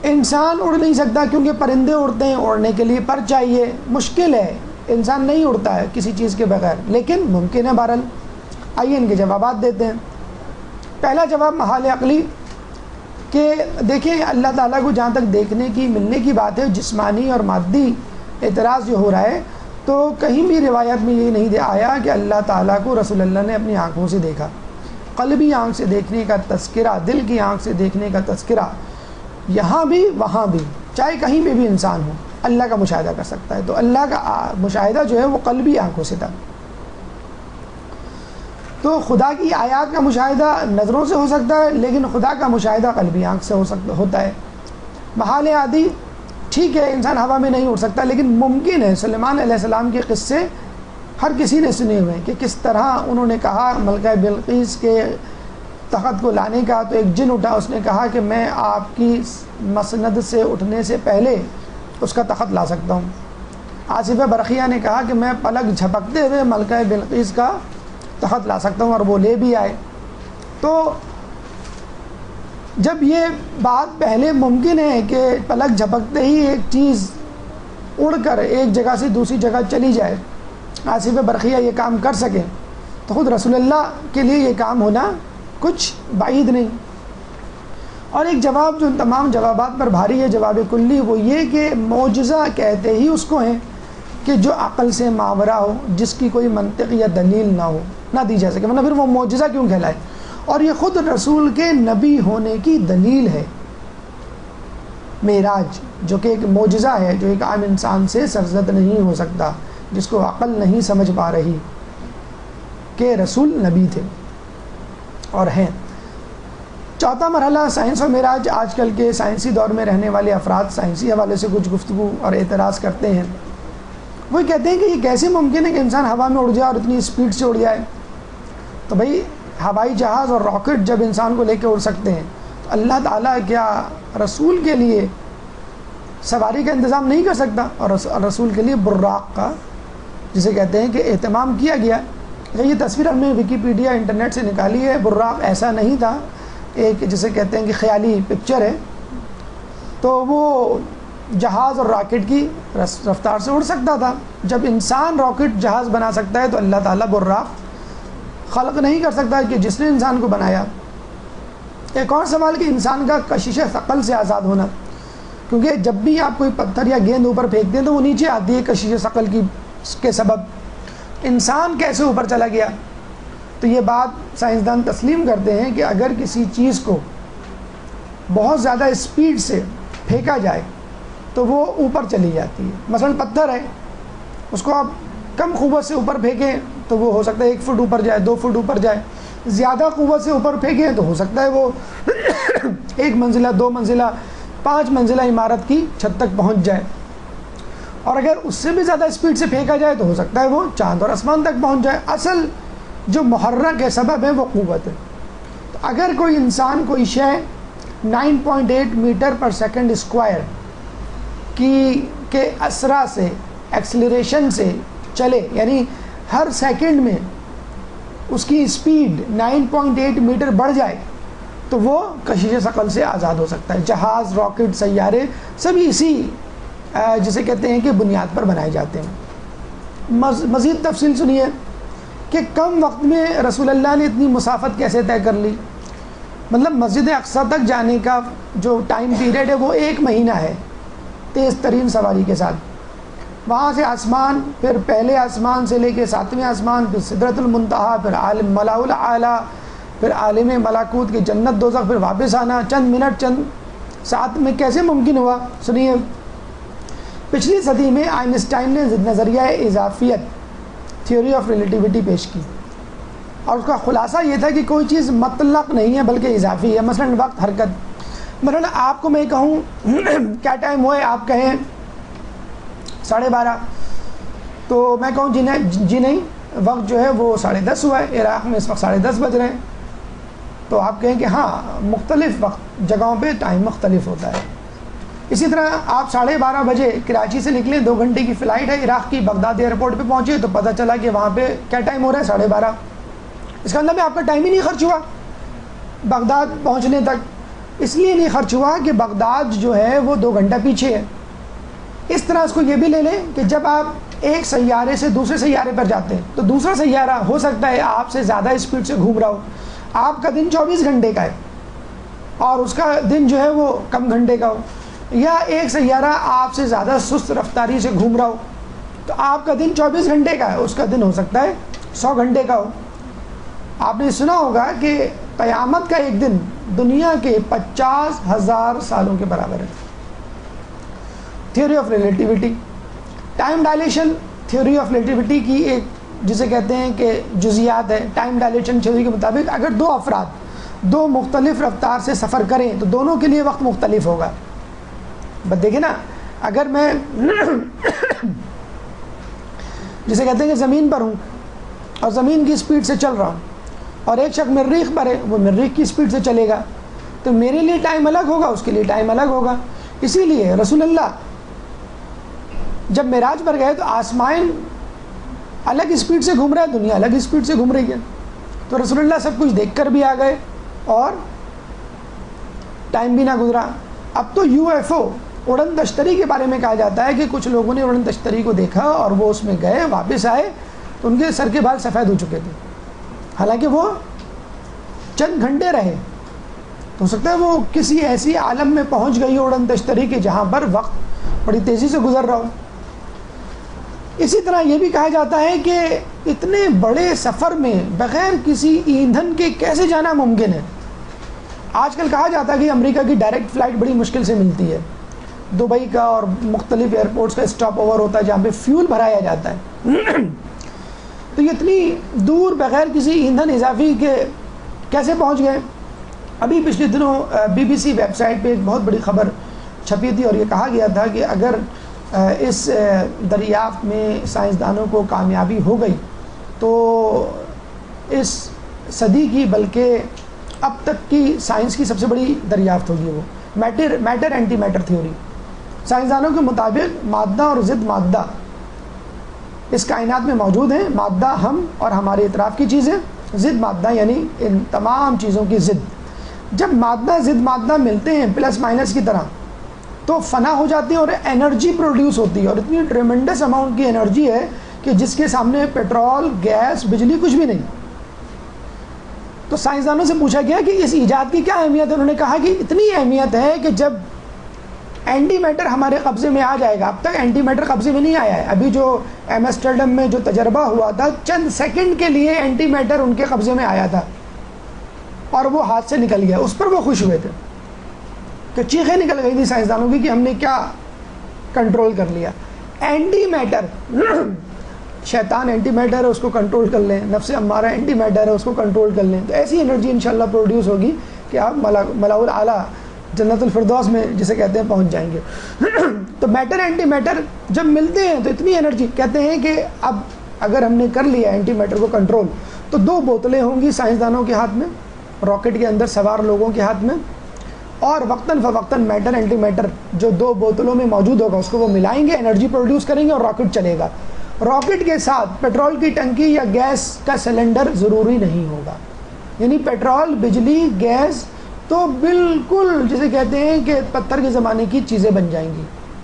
انسان اڑ نہیں سکتا کیونکہ پرندے اڑتے ہیں، اڑنے کے لیے پر چاہیے، مشکل ہے، انسان نہیں اڑتا ہے کسی چیز کے بغیر، لیکن ممکن ہے بہرحال۔ آئیے ان کے جوابات دیتے ہیں۔ پہلا جواب محال عقلی، کہ دیکھیں اللہ تعالیٰ کو جہاں تک دیکھنے کی، ملنے کی بات ہے، جسمانی اور مادی اعتراض جو ہو رہا ہے، تو کہیں بھی روایت میں یہ نہیں آیا کہ اللہ تعالیٰ کو رسول اللہ نے اپنی آنکھوں سے دیکھا۔ قلبی آنکھ سے دیکھنے کا تذکرہ، دل کی آنکھ سے دیکھنے کا تذکرہ یہاں بھی وہاں بھی، چاہے کہیں پہ بھی انسان ہو، اللہ کا مشاہدہ کر سکتا ہے۔ تو اللہ کا مشاہدہ جو ہے وہ قلبی آنکھوں سے تھا۔ تو خدا کی آیات کا مشاہدہ نظروں سے ہو سکتا ہے، لیکن خدا کا مشاہدہ قلبی آنکھ سے ہوتا ہے۔ محال عادی ٹھیک ہے، انسان ہوا میں نہیں اڑ سکتا، لیکن ممکن ہے۔ سلیمان علیہ السلام کے قصے ہر کسی نے سنے ہوئے ہیں کہ کس طرح انہوں نے کہا ملکہ بلقیس کے تخت کو لانے کا، تو ایک جن اٹھا، اس نے کہا کہ میں آپ کی مسند سے اٹھنے سے پہلے اس کا تخت لا سکتا ہوں۔ آصف برقیہ نے کہا کہ میں پلک جھپکتے ہوئے ملکہ بلقیس کا تخت لا سکتا ہوں، اور وہ لے بھی آئے۔ تو جب یہ بات پہلے ممکن ہے کہ پلک جھپکتے ہی ایک چیز اڑ کر ایک جگہ سے دوسری جگہ چلی جائے، آصف برقیہ یہ کام کر سکے، تو خود رسول اللہ کے لیے یہ کام ہونا کچھ بعید نہیں۔ اور ایک جواب جو ان تمام جوابات پر بھاری ہے، جواب کلی، وہ یہ کہ معجزہ کہتے ہی اس کو ہیں کہ جو عقل سے ماورا ہو، جس کی کوئی منطق یا دلیل نہ دی جا سکے، ورنہ پھر وہ معجزہ کیوں کہلائے؟ اور یہ خود رسول کے نبی ہونے کی دلیل ہے۔ معراج جو کہ ایک معجزہ ہے، جو ایک عام انسان سے سرزد نہیں ہو سکتا، جس کو عقل نہیں سمجھ پا رہی، کہ رسول نبی تھے اور ہیں۔ چوتھا مرحلہ سائنس و معراج۔ آج کل کے سائنسی دور میں رہنے والے افراد سائنسی حوالے سے کچھ گفتگو اور اعتراض کرتے ہیں۔ وہ کہتے ہیں کہ یہ کیسے ممکن ہے کہ انسان ہوا میں اڑ جائے اور اتنی اسپیڈ سے اڑ جائے؟ تو بھائی ہوائی جہاز اور راکٹ جب انسان کو لے کے اڑ سکتے ہیں، تو اللہ تعالیٰ کیا رسول کے لیے سواری کا انتظام نہیں کر سکتا؟ اور رسول کے لیے براق کا، جسے کہتے ہیں، کہ اہتمام کیا گیا۔ یہ تصویر ہم نے ویکیپیڈیا انٹرنیٹ سے نکالی ہے۔ براق ایسا نہیں تھا، ایک جسے کہتے ہیں کہ خیالی پکچر ہے، تو وہ جہاز اور راکٹ کی رفتار سے اڑ سکتا تھا۔ جب انسان راکٹ جہاز بنا سکتا ہے تو اللہ تعالیٰ براق خلق نہیں کر سکتا کہ جس نے انسان کو بنایا؟ ایک اور سوال کہ انسان کا کشش ثقل سے آزاد ہونا، کیونکہ جب بھی آپ کوئی پتھر یا گیند اوپر پھینکتے ہیں تو وہ نیچے آتی ہے کشش ثقل کے سبب۔ انسان کیسے اوپر چلا گیا؟ تو یہ بات سائنسدان تسلیم کرتے ہیں کہ اگر کسی چیز کو بہت زیادہ اسپیڈ سے پھینکا جائے تو وہ اوپر چلی جاتی ہے۔ مثلا پتھر ہے، اس کو آپ کم قوت سے اوپر پھینکیں تو وہ ہو سکتا ہے 1 فٹ اوپر جائے، 2 فٹ اوپر جائے۔ زیادہ قوت سے اوپر پھینکیں تو ہو سکتا ہے وہ 1 منزلہ، 2 منزلہ، 5 منزلہ عمارت کی چھت تک پہنچ جائے۔ اور اگر اس سے بھی زیادہ اسپیڈ سے پھینکا جائے تو ہو سکتا ہے وہ چاند اور آسمان تک پہنچ جائے۔ اصل جو محرک ہے، سبب ہے، وہ قوت ہے۔ تو اگر کوئی انسان کوئی شے 9.8 میٹر پر سیکنڈ اسکوائر کے اسرا سے، ایکسلریشن سے چلے، یعنی ہر سیکنڈ میں اس کی اسپیڈ 9.8 میٹر بڑھ جائے، تو وہ کشش ثقل سے آزاد ہو سکتا ہے۔ جہاز، راکٹ، سیارے سبھی اسی جسے کہتے ہیں کہ بنیاد پر بنائے جاتے ہیں۔ مزید تفصیل سنیے کہ کم وقت میں رسول اللہ نے اتنی مسافت کیسے طے کر لی۔ مطلب مسجد اقصیٰ تک جانے کا جو ٹائم پیریڈ ہے وہ 1 مہینہ ہے، تیز ترین سواری کے ساتھ۔ وہاں سے آسمان، پھر پہلے آسمان سے لے کے 7ویں آسمان، پھر سدرۃ المنتہا، پھر عالم ملاء الاعلیٰ، پھر عالم ملاکوت کی جنت دوزخ، پھر واپس آنا چند منٹ چند ساتھ میں کیسے ممکن ہوا؟ سنیے، پچھلی صدی میں آئنسٹائن نے نظریہ اضافیت، تھیوری آف ریلیٹیوٹی پیش کی، اور اس کا خلاصہ یہ تھا کہ کوئی چیز مطلق نہیں ہے بلکہ اضافی ہے۔ مثلا وقت، حرکت، مثلا آپ کو میں کہوں کیا ٹائم ہوا ہے، آپ کہیں 12:30، تو میں کہوں جی نہیں، وقت جو ہے وہ 10:30 ہوا ہے، عراق میں اس وقت 10:30 بج رہے ہیں، تو آپ کہیں کہ ہاں مختلف وقت جگہوں پہ ٹائم مختلف ہوتا ہے۔ اسی طرح آپ 12:30 بجے کراچی سے نکلیں، 2 گھنٹے کی فلائٹ ہے، عراق کی بغداد ایئرپورٹ پہ پہنچے تو پتہ چلا کہ وہاں پہ کیا ٹائم ہو رہا ہے، 12:30۔ اس کا مطلب آپ کا ٹائم ہی نہیں خرچ ہوا بغداد پہنچنے تک۔ اس لیے نہیں خرچ ہوا کہ بغداد جو ہے وہ 2 گھنٹہ پیچھے ہے۔ اس طرح اس کو یہ بھی لے لیں کہ جب آپ ایک سیارے سے دوسرے سیارے پر جاتے ہیں تو دوسرا سیارہ ہو سکتا ہے آپ سے زیادہ اسپیڈ سے گھوم رہا ہو، آپ کا دن 24 گھنٹے کا ہے اور اس کا دن جو ہے وہ کم گھنٹے کا ہو، یا ایک سیارہ آپ سے زیادہ سست رفتاری سے گھوم رہا ہو تو آپ کا دن 24 گھنٹے کا ہے، اس کا دن ہو سکتا ہے 100 گھنٹے کا ہو۔ آپ نے سنا ہوگا کہ قیامت کا ایک دن دنیا کے 50,000 سالوں کے برابر ہے۔ Theory of relativity, time dilation, theory of relativity کی ایک جسے کہتے ہیں کہ جزیات ہے ٹائم ڈائلیشن تھیوری کے مطابق، اگر دو افراد دو مختلف رفتار سے سفر کریں تو دونوں کے لیے وقت مختلف ہوگا. بس دیکھیں نا، اگر میں جسے کہتے ہیں کہ زمین پر ہوں اور زمین کی اسپیڈ سے چل رہا ہوں اور ایک شخص مریخ پر ہے، وہ مریخ کی اسپیڈ سے چلے گا، تو میرے لیے ٹائم الگ ہوگا، اس کے لیے ٹائم الگ ہوگا. اسی لیے رسول اللہ جب معراج پر گئے تو آسمان الگ اسپیڈ سے گھوم رہا ہے، دنیا الگ اسپیڈ سے گھوم رہی ہے، تو رسول اللہ سب کچھ دیکھ کر بھی آ گئے اور ٹائم بھی نہ گزرا. اب تو UFO اڑن تشتری کے بارے میں کہا جاتا ہے کہ کچھ لوگوں نے اڑن تشتری کو دیکھا اور وہ اس میں گئے، واپس آئے تو ان کے سر کے بال سفید ہو چکے تھے، حالانکہ وہ چند گھنٹے رہے. تو ہو سکتا ہے وہ کسی ایسی عالم میں پہنچ گئی اڑن تشتری کہ جہاں پر وقت بڑی تیزی سے گزر رہا ہو. اسی طرح یہ بھی کہا جاتا ہے کہ اتنے بڑے سفر میں بغیر کسی ایندھن کے کیسے جانا ممکن ہے. آج کل کہا جاتا ہے کہ امریکہ کی ڈائریکٹ فلائٹ بڑی مشکل سے ملتی ہے، دبئی کا اور مختلف ایئرپورٹس کا اسٹاپ اوور ہوتا ہے جہاں پہ فیول بھرایا جاتا ہے. تو یہ اتنی دور بغیر کسی ایندھن اضافی کے کیسے پہنچ گئے؟ ابھی پچھلے دنوں BBC ویب سائٹ پہ ایک بہت بڑی خبر چھپی تھی اور یہ کہا گیا تھا کہ اگر اس دریافت میں سائنسدانوں کو کامیابی ہو گئی تو اس صدی کی بلکہ اب تک کی سائنس کی سب سے بڑی دریافت ہوگی وہ میٹر اینٹی میٹر تھیوری. سائنسدانوں کے مطابق مادہ اور ضد مادہ اس کائنات میں موجود ہیں. مادہ ہم اور ہمارے اطراف کی چیزیں، ضد مادہ یعنی ان تمام چیزوں کی ضد. جب مادہ ضد مادہ ملتے ہیں پلس مائنس کی طرح تو فنا ہو جاتے ہیں اور انرجی پروڈیوس ہوتی ہے، اور اتنی ٹریمنڈس اماؤنٹ کی انرجی ہے کہ جس کے سامنے پیٹرول، گیس، بجلی کچھ بھی نہیں. تو سائنسدانوں سے پوچھا گیا کہ اس ایجاد کی کیا اہمیت ہے؟ انہوں نے کہا کہ اتنی اہمیت ہے کہ جب اینٹی میٹر ہمارے قبضے میں آ جائے گا، اب تک اینٹی میٹر قبضے میں نہیں آیا ہے، ابھی جو ایمسٹرڈم میں جو تجربہ ہوا تھا چند سیکنڈ کے لیے اینٹی میٹر ان کے قبضے میں آیا تھا اور وہ ہاتھ سے نکل گیا. اس پر وہ خوش ہوئے تھے کہ چیخیں نکل گئی تھی سائنسدانوں کی کہ ہم نے کیا کنٹرول کر لیا. اینٹی میٹر شیطان اینٹی میٹر ہے، اس کو کنٹرول کر لیں، نفس امارہ اینٹی میٹر ہے، اس کو کنٹرول کر لیں، تو ایسی انرجی انشاءاللہ پروڈیوس ہوگی کہ آپ ملاء الاعلیٰ جنت الفردوس میں جسے کہتے ہیں پہنچ جائیں گے. تو میٹر اینٹی میٹر جب ملتے ہیں تو اتنی انرجی، کہتے ہیں کہ اب اگر ہم نے کر لیا اینٹی میٹر کو کنٹرول تو 2 بوتلیں ہوں گی سائنسدانوں کے ہاتھ میں، راکٹ کے اندر سوار لوگوں کے ہاتھ میں، اور وقتاً فوقتاً میٹر اینٹی میٹر جو 2 بوتلوں میں موجود ہوگا اس کو وہ ملائیں گے، انرجی پروڈیوس کریں گے اور راکٹ چلے گا. راکٹ کے ساتھ پیٹرول کی ٹنکی یا گیس کا سلنڈر ضروری نہیں ہوگا، یعنی پیٹرول، بجلی، گیس تو بالکل جسے کہتے ہیں کہ پتھر کے زمانے کی چیزیں بن جائیں گی.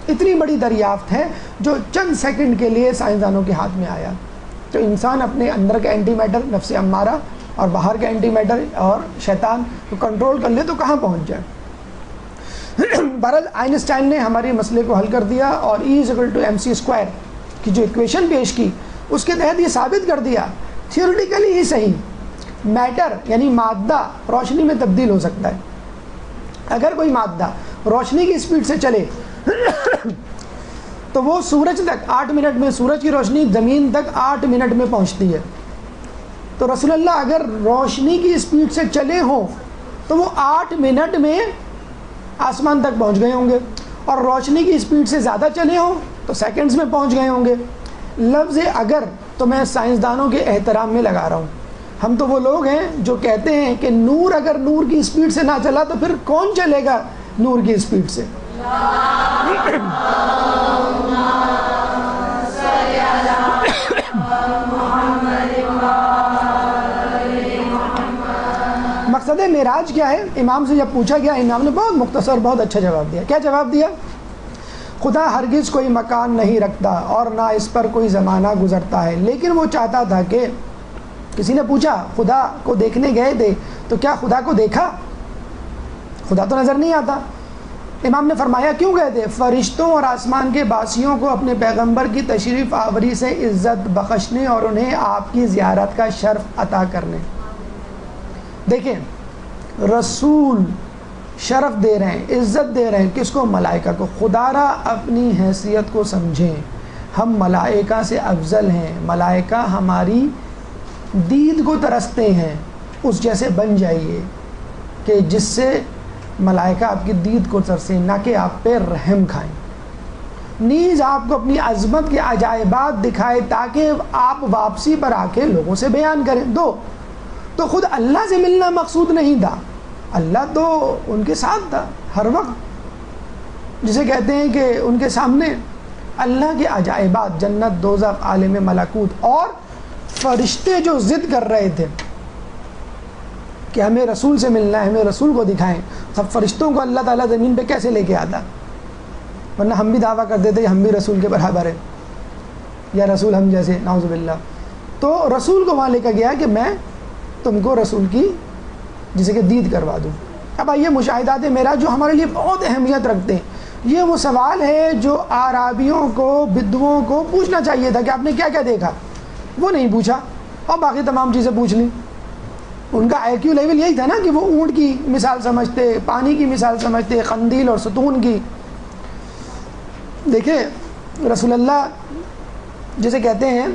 اتنی بڑی دریافت ہے جو چند سیکنڈ کے لیے سائنسدانوں کے ہاتھ میں آیا. تو انسان اپنے اندر کا اینٹی میٹر نفس امارہ اور باہر کا اینٹی میٹر اور شیطان کو کنٹرول کر لے تو کہاں پہنچ جائے. بہرحال آئنسٹائن نے ہمارے مسئلے کو حل کر دیا اور E=mc² کی جو ایکویشن پیش کی اس کے تحت یہ ثابت کر دیا تھیوریٹیکلی ہی صحیح، میٹر یعنی مادہ روشنی میں تبدیل ہو سکتا ہے. اگر کوئی مادہ روشنی کی اسپیڈ سے چلے تو وہ سورج تک 8 منٹ میں، سورج کی روشنی زمین تک 8 منٹ میں پہنچتی ہے. تو رسول اللہ اگر روشنی کی اسپیڈ سے چلے ہوں تو وہ 8 منٹ میں آسمان تک پہنچ گئے ہوں گے، اور روشنی کی اسپیڈ سے زیادہ چلے ہوں تو سیکنڈز میں پہنچ گئے ہوں گے. لفظ اگر تو میں سائنسدانوں کے احترام میں لگا رہا ہوں. ہم تو وہ لوگ ہیں جو کہتے ہیں کہ نور اگر نور کی اسپیڈ سے نہ چلا تو پھر کون چلے گا نور کی اسپیڈ سے؟ مقصد معراج کیا ہے؟ امام سے جب پوچھا گیا امام نے بہت مختصر بہت اچھا جواب دیا. کیا جواب دیا؟ خدا ہرگز کوئی مکان نہیں رکھتا اور نہ اس پر کوئی زمانہ گزرتا ہے، لیکن وہ چاہتا تھا کہ کسی نے پوچھا خدا کو دیکھنے گئے تھے تو کیا خدا کو دیکھا؟ خدا تو نظر نہیں آتا. امام نے فرمایا کیوں گئے تھے؟ فرشتوں اور آسمان کے باسیوں کو اپنے پیغمبر کی تشریف آوری سے عزت بخشنے اور انہیں آپ کی زیارت کا شرف عطا کرنے. دیکھیں رسول شرف دے رہے ہیں، عزت دے رہے ہیں کس کو؟ ملائکہ کو. خدا را اپنی حیثیت کو سمجھیں، ہم ملائکہ سے افضل ہیں، ملائکہ ہماری دید کو ترستے ہیں، اس جیسے بن جائیے کہ جس سے ملائکہ آپ کی دید کو ترسیں، نہ کہ آپ پہ رحم کھائیں، نیز آپ کو اپنی عظمت کے عجائبات دکھائے تاکہ آپ واپسی پر آ کے لوگوں سے بیان کریں۔ تو خود اللہ سے ملنا مقصود نہیں تھا، اللہ تو ان کے ساتھ تھا ہر وقت، جسے کہتے ہیں کہ ان کے سامنے اللہ کے عجائبات، جنت، دوزخ، عالم ملکوت، اور فرشتے جو ضد کر رہے تھے کہ ہمیں رسول سے ملنا ہے، ہمیں رسول کو دکھائیں، سب فرشتوں کو اللہ تعالیٰ زمین پہ کیسے لے کے آتا؟ ورنہ ہم بھی دعویٰ کر دیتے کہ ہم بھی رسول کے برابر ہیں، یا رسول ہم جیسے، نعوذ باللہ۔ تو رسول کو وہاں لے کر گیا کہ میں تم کو رسول کی جسے کہ دید کروا دوں۔ اب آئیے مشاہدات معراج جو ہمارے لیے بہت اہمیت رکھتے ہیں، یہ وہ سوال ہے جو اعرابیوں کو، بدوؤں کو پوچھنا چاہیے تھا کہ آپ نے کیا کیا دیکھا، وہ نہیں پوچھا اور باقی تمام چیزیں پوچھ لیں۔ ان کا آئی کیو لیول یہی تھا نا کہ وہ اونٹ کی مثال سمجھتے، پانی کی مثال سمجھتے، قندیل اور ستون کی۔ دیکھیں رسول اللہ جسے کہتے ہیں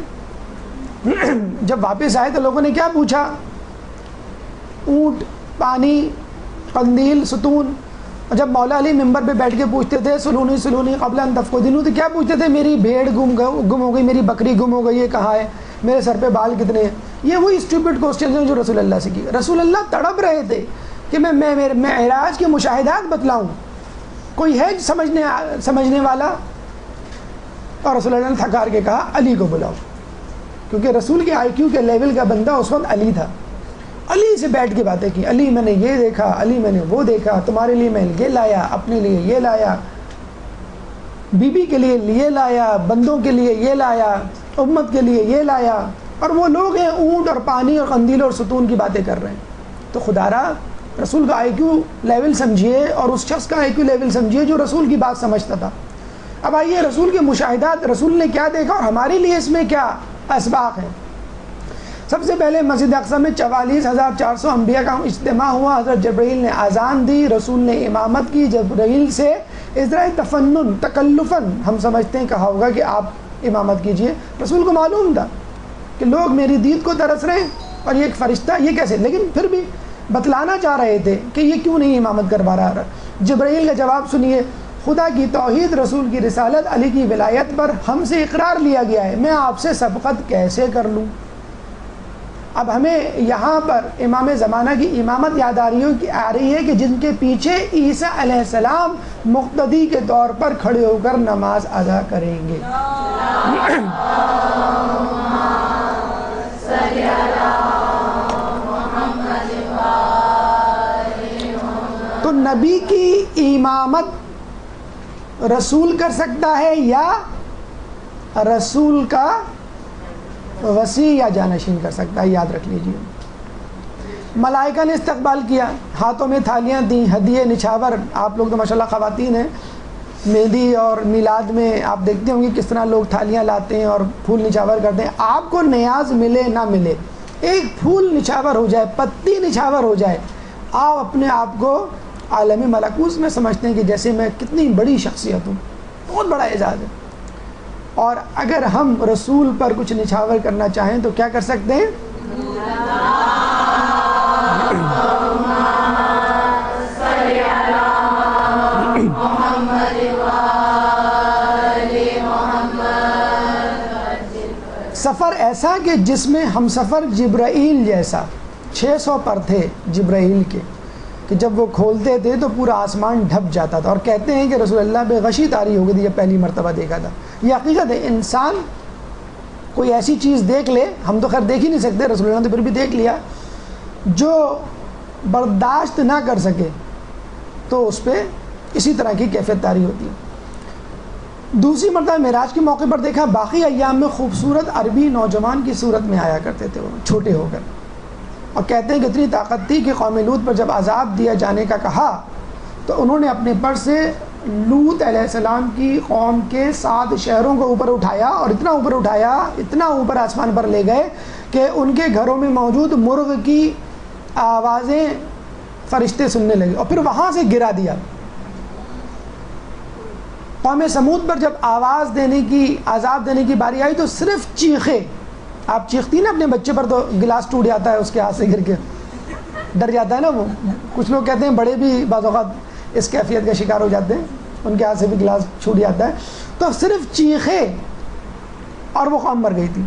جب واپس آئے تو لوگوں نے کیا پوچھا؟ اونٹ، پانی، قندیل، ستون۔ اور جب مولا علی ممبر پہ بیٹھ کے پوچھتے تھے سلونی سلونی قبل ان تفقدینو، تو کیا پوچھتے تھے؟ میری بھیڑ گم ہو گئی، میری بکری گم ہو گئی، یہ کہاں ہے، میرے سر پہ بال کتنے ہیں؟ یہ وہی اسٹوپڈ کوسچنز ہیں جو رسول اللہ سے کی۔ رسول اللہ تڑپ رہے تھے کہ میں معراج کے مشاہدات بتلاؤں، کوئی ہے سمجھنے والا؟ اور رسول اللہ نے تھکار کے کہا علی کو بلاؤ، کیونکہ رسول کے آئی کیو کے لیول کا بندہ اس وقت علی تھا۔ علی سے بیٹھ کے باتیں کی، علی میں نے یہ دیکھا، علی میں نے وہ دیکھا، تمہارے لیے میں یہ لایا، اپنے لیے یہ لایا، بی بی کے لیے یہ لایا، بندوں کے لیے یہ لایا، امت کے لیے یہ لایا۔ اور وہ لوگ ہیں اونٹ اور پانی اور قندیل اور ستون کی باتیں کر رہے ہیں۔ تو خدا را رسول کا آئی کیو لیول سمجھیے اور اس شخص کا آئی کیو لیول سمجھیے جو رسول کی بات سمجھتا تھا۔ اب آئیے رسول کے مشاہدات، رسول نے کیا دیکھا اور ہمارے لیے اس میں کیا اسباق ہیں۔ سب سے پہلے مسجد اقصی میں 44,400 انبیاء کا اجتماع ہوا، حضرت جبرائیل نے اذان دی، رسول نے امامت کی۔ جبرائیل سے ازرائے تفنن، تکلفاً ہم سمجھتے ہیں کہا ہوگا کہ آپ امامت کیجئے۔ رسول کو معلوم تھا کہ لوگ میری دید کو ترس رہے ہیں اور یہ ایک فرشتہ، یہ کیسے، لیکن پھر بھی بتلانا چاہ رہے تھے کہ یہ کیوں نہیں امامت کروا رہا۔ جبرائیل کا جواب سنیے، خدا کی توحید، رسول کی رسالت، علی کی ولایت پر ہم سے اقرار لیا گیا ہے، میں آپ سے سبقت کیسے کر لوں؟ اب ہمیں یہاں پر امام زمانہ کی امامت یاد آ رہی ہے کہ جن کے پیچھے عیسیٰ علیہ السلام مقتدی کے طور پر کھڑے ہو کر نماز ادا کریں گے۔ تو نبی کی امامت رسول کر سکتا ہے یا رسول کا وسیع یا جانشین کر سکتا ہے، یاد رکھ لیجیے۔ ملائکہ نے استقبال کیا، ہاتھوں میں تھالیاں دیں، ہدیے، نچھاور۔ آپ لوگ تو ماشاءاللہ خواتین ہیں، مہندی اور میلاد میں آپ دیکھتے ہوں گے کس طرح لوگ تھالیاں لاتے ہیں اور پھول نچھاور کرتے ہیں۔ آپ کو نیاز ملے نہ ملے، ایک پھول نچھاور ہو جائے، پتی نچھاور ہو جائے، آپ اپنے آپ کو عالمی ملکوت میں سمجھتے ہیں کہ جیسے میں کتنی بڑی شخصیت ہوں، بہت بڑا اعزاز ہے۔ اور اگر ہم رسول پر کچھ نچھاور کرنا چاہیں تو کیا کر سکتے ہیں؟ سفر ایسا کہ جس میں ہم سفر جبرائیل جیسا، 600 پر تھے جبرائیل کے، کہ جب وہ کھولتے تھے تو پورا آسمان ڈھپ جاتا تھا۔ اور کہتے ہیں کہ رسول اللہ پہ غشی طاری ہو گئی تھی جب پہلی مرتبہ دیکھا تھا۔ یہ حقیقت ہے، انسان کوئی ایسی چیز دیکھ لے، ہم تو خیر دیکھ ہی نہیں سکتے، رسول اللہ نے پھر بھی دیکھ لیا، جو برداشت نہ کر سکے تو اس پہ اسی طرح کی کیفیت طاری ہوتی ہے۔ دوسری مرتبہ معراج کے موقع پر دیکھا، باقی ایام میں خوبصورت عربی نوجوان کی صورت میں آیا کرتے تھے وہ، چھوٹے ہو کر، اور کہتے ہیں کہ اتنی طاقت تھی کہ قوم لوط پر جب عذاب دیا جانے کا کہا تو انہوں نے اپنے پر سے لوط علیہ السلام کی قوم کے 7 شہروں کو اوپر اٹھایا، اور اتنا اوپر اٹھایا، اتنا اوپر آسمان پر لے گئے کہ ان کے گھروں میں موجود مرغ کی آوازیں فرشتے سننے لگے، اور پھر وہاں سے گرا دیا۔ قوم سمود پر جب آواز دینے کی، عذاب دینے کی باری آئی تو صرف چیخے. آپ چیختی نا اپنے بچے پر تو گلاس ٹوٹ جاتا ہے اس کے ہاتھ سے گر کے، ڈر جاتا ہے نا وہ. کچھ لوگ کہتے ہیں بڑے بھی بعض اوقات اس کیفیت کا شکار ہو جاتے ہیں، ان کے ہاتھ سے بھی گلاس چھوٹ جاتا ہے. تو صرف چیخے اور وہ قوم مر گئی تھی.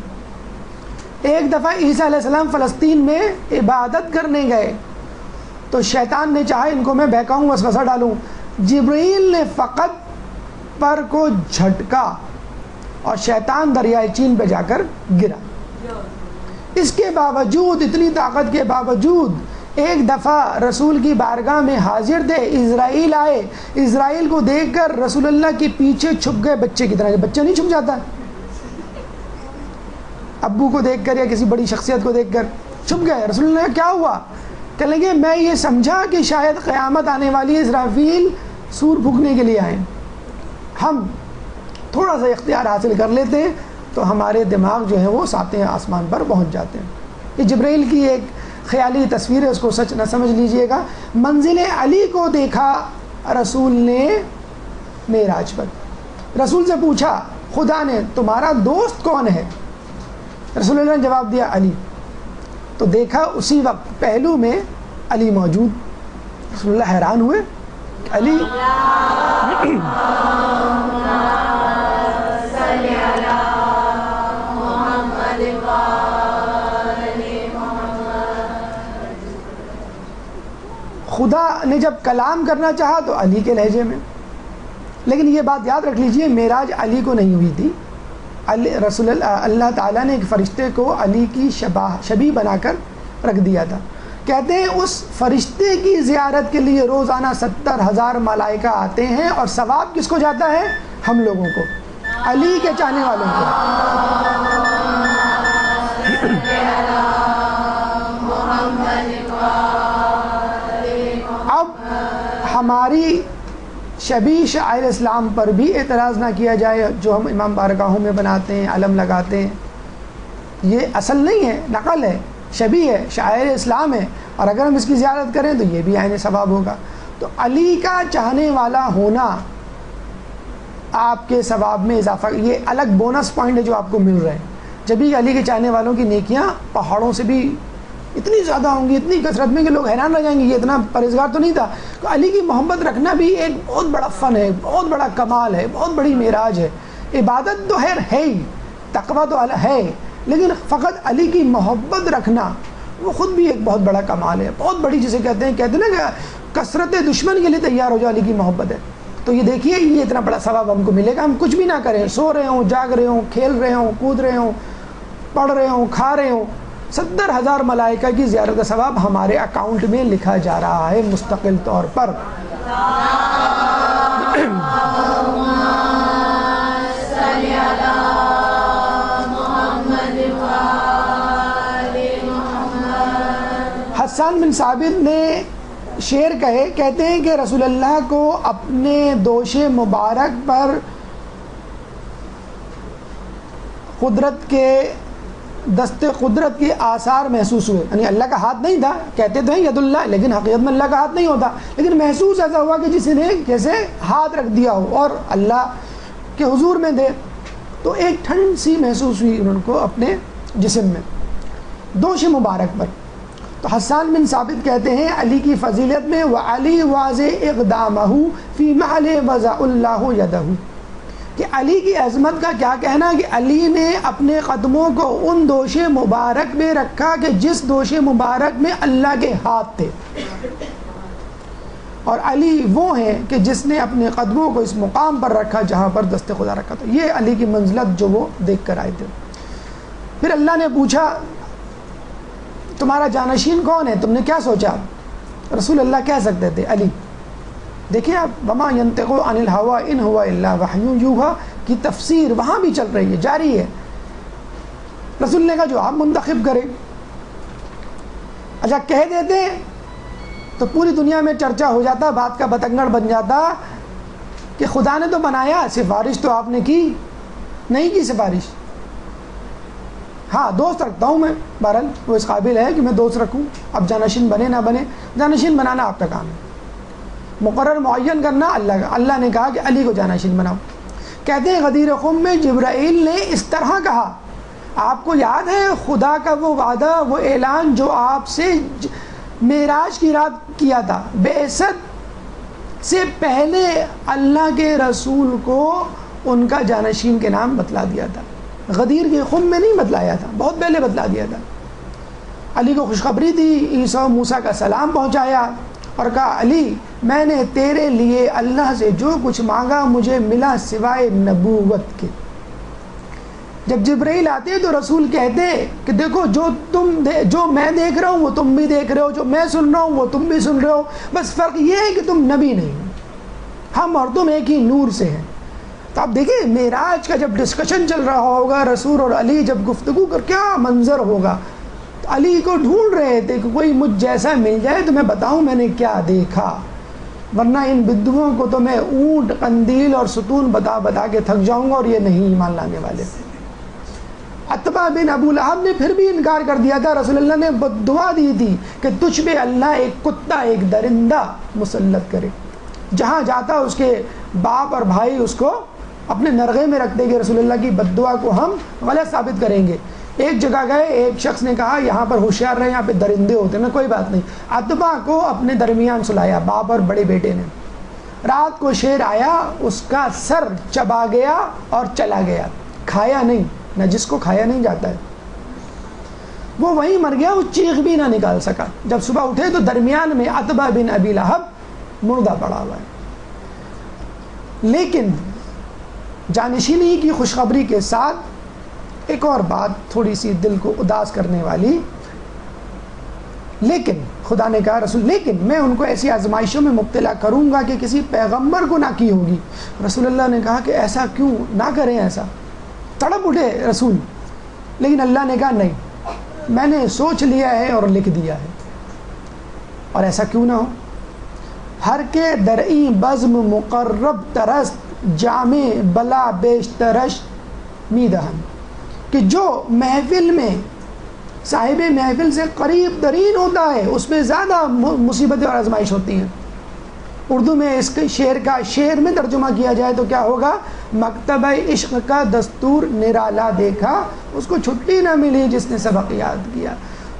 ایک دفعہ عیسیٰ علیہ السلام فلسطین میں عبادت کرنے گئے تو شیطان نے چاہا ان کو میں بہکاؤں، وسوسہ ڈالوں. جبرائیل نے فقط پر کو جھٹکا اور شیطان دریائے چین پہ جا کر گرا. اس کے باوجود، اتنی طاقت کے باوجود، ایک دفعہ رسول کی بارگاہ میں حاضر تھے، اسرائیل آئے، اسرائیل کو دیکھ کر رسول اللہ کے پیچھے چھپ گئے بچے کی طرح. بچہ نہیں چھپ جاتا، ابو کو دیکھ کر یا کسی بڑی شخصیت کو دیکھ کر چھپ گئے. رسول اللہ نے کیا ہوا؟ کہنے لگے میں یہ سمجھا کہ شاید قیامت آنے والی ہے، اسرافیل سور پھونکنے کے لیے آئیں، ہم تھوڑا سا اختیار حاصل کر لیتے ہیں تو ہمارے دماغ جو ہے وہ ساتیں آسمان پر پہنچ جاتے ہیں. یہ جبرائیل کی ایک خیالی تصویر ہے، اس کو سچ نہ سمجھ لیجئے گا. منزل علی کو دیکھا رسول نے معراج پر. رسول سے پوچھا خدا نے تمہارا دوست کون ہے؟ رسول اللہ نے جواب دیا علی. تو دیکھا اسی وقت پہلو میں علی موجود. رسول اللہ حیران ہوئے، علی خدا نے جب کلام کرنا چاہا تو علی کے لہجے میں. لیکن یہ بات یاد رکھ لیجئے، معراج علی کو نہیں ہوئی تھی. اللہ تعالیٰ نے ایک فرشتے کو علی کی شبیہ بنا کر رکھ دیا تھا. کہتے ہیں اس فرشتے کی زیارت کے لیے روزانہ 70,000 ملائکہ آتے ہیں، اور ثواب کس کو جاتا ہے؟ ہم لوگوں کو، علی کے چاہنے والوں کو. اب ہماری شبیہ شاعر اسلام پر بھی اعتراض نہ کیا جائے، جو ہم امام بارگاہوں میں بناتے ہیں، علم لگاتے ہیں. یہ اصل نہیں ہے، نقل ہے، شبیہ ہے، شاعر اسلام ہے، اور اگر ہم اس کی زیارت کریں تو یہ بھی عین ثواب ہوگا. تو علی کا چاہنے والا ہونا آپ کے ثواب میں اضافہ، یہ الگ بونس پوائنٹ ہے جو آپ کو مل رہے ہیں. جبھی علی کے چاہنے والوں کی نیکیاں پہاڑوں سے بھی اتنی زیادہ ہوں گی، اتنی کثرت میں کہ لوگ حیران رہ جائیں گے یہ اتنا پرہیزگار تو نہیں تھا. تو علی کی محبت رکھنا بھی ایک بہت بڑا فن ہے، بہت بڑا کمال ہے، بہت بڑی معراج ہے. عبادت تو ہے ہی، تقویٰ تو ہے، لیکن فقط علی کی محبت رکھنا وہ خود بھی ایک بہت بڑا کمال ہے، بہت بڑی، جسے کہتے ہیں نا کہ کثرت دشمن کے لیے تیار ہو جائے، علی کی محبت ہے. تو یہ دیکھیے یہ اتنا بڑا ثواب ہم کو ملے گا. ہم کچھ بھی نہ کریں، سو رہے ہوں، جاگ رہے ہوں، کھیل رہے ہوں، کود رہے ہوں، پڑھ رہے ہوں، کھا رہے ہوں، 70,000 ملائکہ کی زیارت کا ثواب ہمارے اکاؤنٹ میں لکھا جا رہا ہے مستقل طور پر. حسان بن ثابت نے شعر کہتے ہیں کہ رسول اللہ کو اپنے دوش مبارک پر قدرت کے دست قدرت کے آثار محسوس ہوئے. یعنی اللہ کا ہاتھ نہیں تھا، کہتے تو ہیں ید اللہ، لیکن حقیقت میں اللہ کا ہاتھ نہیں ہوتا، لیکن محسوس ایسا ہوا کہ جس نے جیسے ہاتھ رکھ دیا ہو اور اللہ کے حضور میں تھے. تو ایک ٹھنڈ سی محسوس ہوئی ان کو اپنے جسم میں دوش مبارک پر. تو حسان بن ثابت کہتے ہیں علی کی فضیلت میں وعلی واضح اقدامہ فی محل وضع اللہ یدہ، کہ علی کی عظمت کا کیا کہنا کہ علی نے اپنے قدموں کو ان دوش مبارک میں رکھا کہ جس دوش مبارک میں اللہ کے ہاتھ تھے، اور علی وہ ہیں کہ جس نے اپنے قدموں کو اس مقام پر رکھا جہاں پر دست خدا رکھا تھا. یہ علی کی منزلت جو وہ دیکھ کر آئے تھے. پھر اللہ نے پوچھا تمہارا جانشین کون ہے؟ تم نے کیا سوچا؟ رسول اللہ کہہ سکتے تھے علی. دیکھیں آپ وما ینطق عن الهوى ان هو الا وحی یوحی کی تفسیر وہاں بھی چل رہی ہے، جاری ہے. رسول نے کہا جو آپ منتخب کریں. اچھا کہہ دیتے تو پوری دنیا میں چرچا ہو جاتا، بات کا بتنگڑ بن جاتا کہ خدا نے تو بنایا، سفارش تو آپ نے کی نہیں کی سفارش. ہاں دوست رکھتا ہوں میں، بہرحال وہ اس قابل ہے کہ میں دوست رکھوں. اب جانشین بنے نہ بنے، جانشین بنانا آپ کا کام ہے، مقرر معین کرنا اللہ کا. اللہ نے کہا کہ علی کو جانشین بناؤ. کہتے ہیں غدیر خم میں جبرائیل نے اس طرح کہا. آپ کو یاد ہے خدا کا وہ وعدہ، وہ اعلان جو آپ سے معراج کی رات کیا تھا؟ بعثت سے پہلے اللہ کے رسول کو ان کا جانشین کے نام بتلا دیا تھا. غدیر کے خم میں نہیں بتلایا تھا، بہت پہلے بتلا دیا تھا. علی کو خوشخبری تھی، عیسیٰ موسیٰ کا سلام پہنچایا اور کہا علی میں نے تیرے لیے اللہ سے جو کچھ مانگا مجھے ملا سوائے نبوت کے. جب جبرائیل آتے تو رسول کہتے کہ دیکھو جو میں دیکھ رہا ہوں وہ تم بھی دیکھ رہے ہو، جو میں سن رہا ہوں وہ تم بھی سن رہے ہو، بس فرق یہ ہے کہ تم نبی نہیں ہو، ہم اور تم ایک ہی نور سے ہیں. تو آپ دیکھیں معراج کا جب ڈسکشن چل رہا ہوگا، رسول اور علی جب گفتگو کر کیا منظر ہوگا. علی کو ڈھونڈ رہے تھے کہ کوئی مجھ جیسا مل جائے تو میں بتاؤں میں نے کیا دیکھا، ورنہ ان بدوؤں کو تو میں اونٹ، قندیل اور ستون بتا بتا کے تھک جاؤں گا اور یہ نہیں ایمان لانے والے. عتبہ بن ابو لہب نے پھر بھی انکار کر دیا تھا. رسول اللہ نے دعا دی تھی کہ تجھ پہ اللہ ایک کتا، ایک درندہ مسلط کرے، جہاں جاتا اس کے باپ اور بھائی اس کو اپنے نرغے میں رکھ دیں گے. رسول اللہ کی بد دعا کو ہم غلط ثابت کریں گے. ایک جگہ گئے، ایک شخص نے کہا یہاں پر ہوشیار رہے، یہاں پہ درندے ہوتے ہیں. کوئی بات نہیں، عتبہ کو اپنے درمیان سلایا، باپ اور بڑے بیٹے نے. رات کو شیر آیا، اس کا سر چبا گیا اور چلا گیا، کھایا نہیں. نہ جس کو کھایا نہیں جاتا ہے وہ وہیں مر گیا، وہ چیخ بھی نہ نکال سکا. جب صبح اٹھے تو درمیان میں عتبہ بن ابی لہب مردہ پڑا ہوا ہے. لیکن جانشینی کی خوشخبری کے ساتھ ایک اور بات تھوڑی سی دل کو اداس کرنے والی. لیکن خدا نے کہا رسول لیکن میں ان کو ایسی آزمائشوں میں مبتلا کروں گا کہ کسی پیغمبر کو نہ کی ہوگی. رسول اللہ نے کہا کہ ایسا کیوں نہ کریں، ایسا تڑپ اٹھے رسول. لیکن اللہ نے کہا نہیں، میں نے سوچ لیا ہے اور لکھ دیا ہے، اور ایسا کیوں نہ ہو. ہر کے درئی بزم مقرب ترست جامع بلا بیشترش میدہن، کہ جو محفل میں صاحب محفل سے قریب ترین ہوتا ہے اس میں زیادہ مصیبتیں اور آزمائش ہوتی ہیں. اردو میں اس کے شعر میں ترجمہ کیا جائے تو کیا ہوگا؟ مکتبہ عشق کا دستور نرالا دیکھا، اس کو چھٹی نہ ملی جس نے سبق یاد کیا.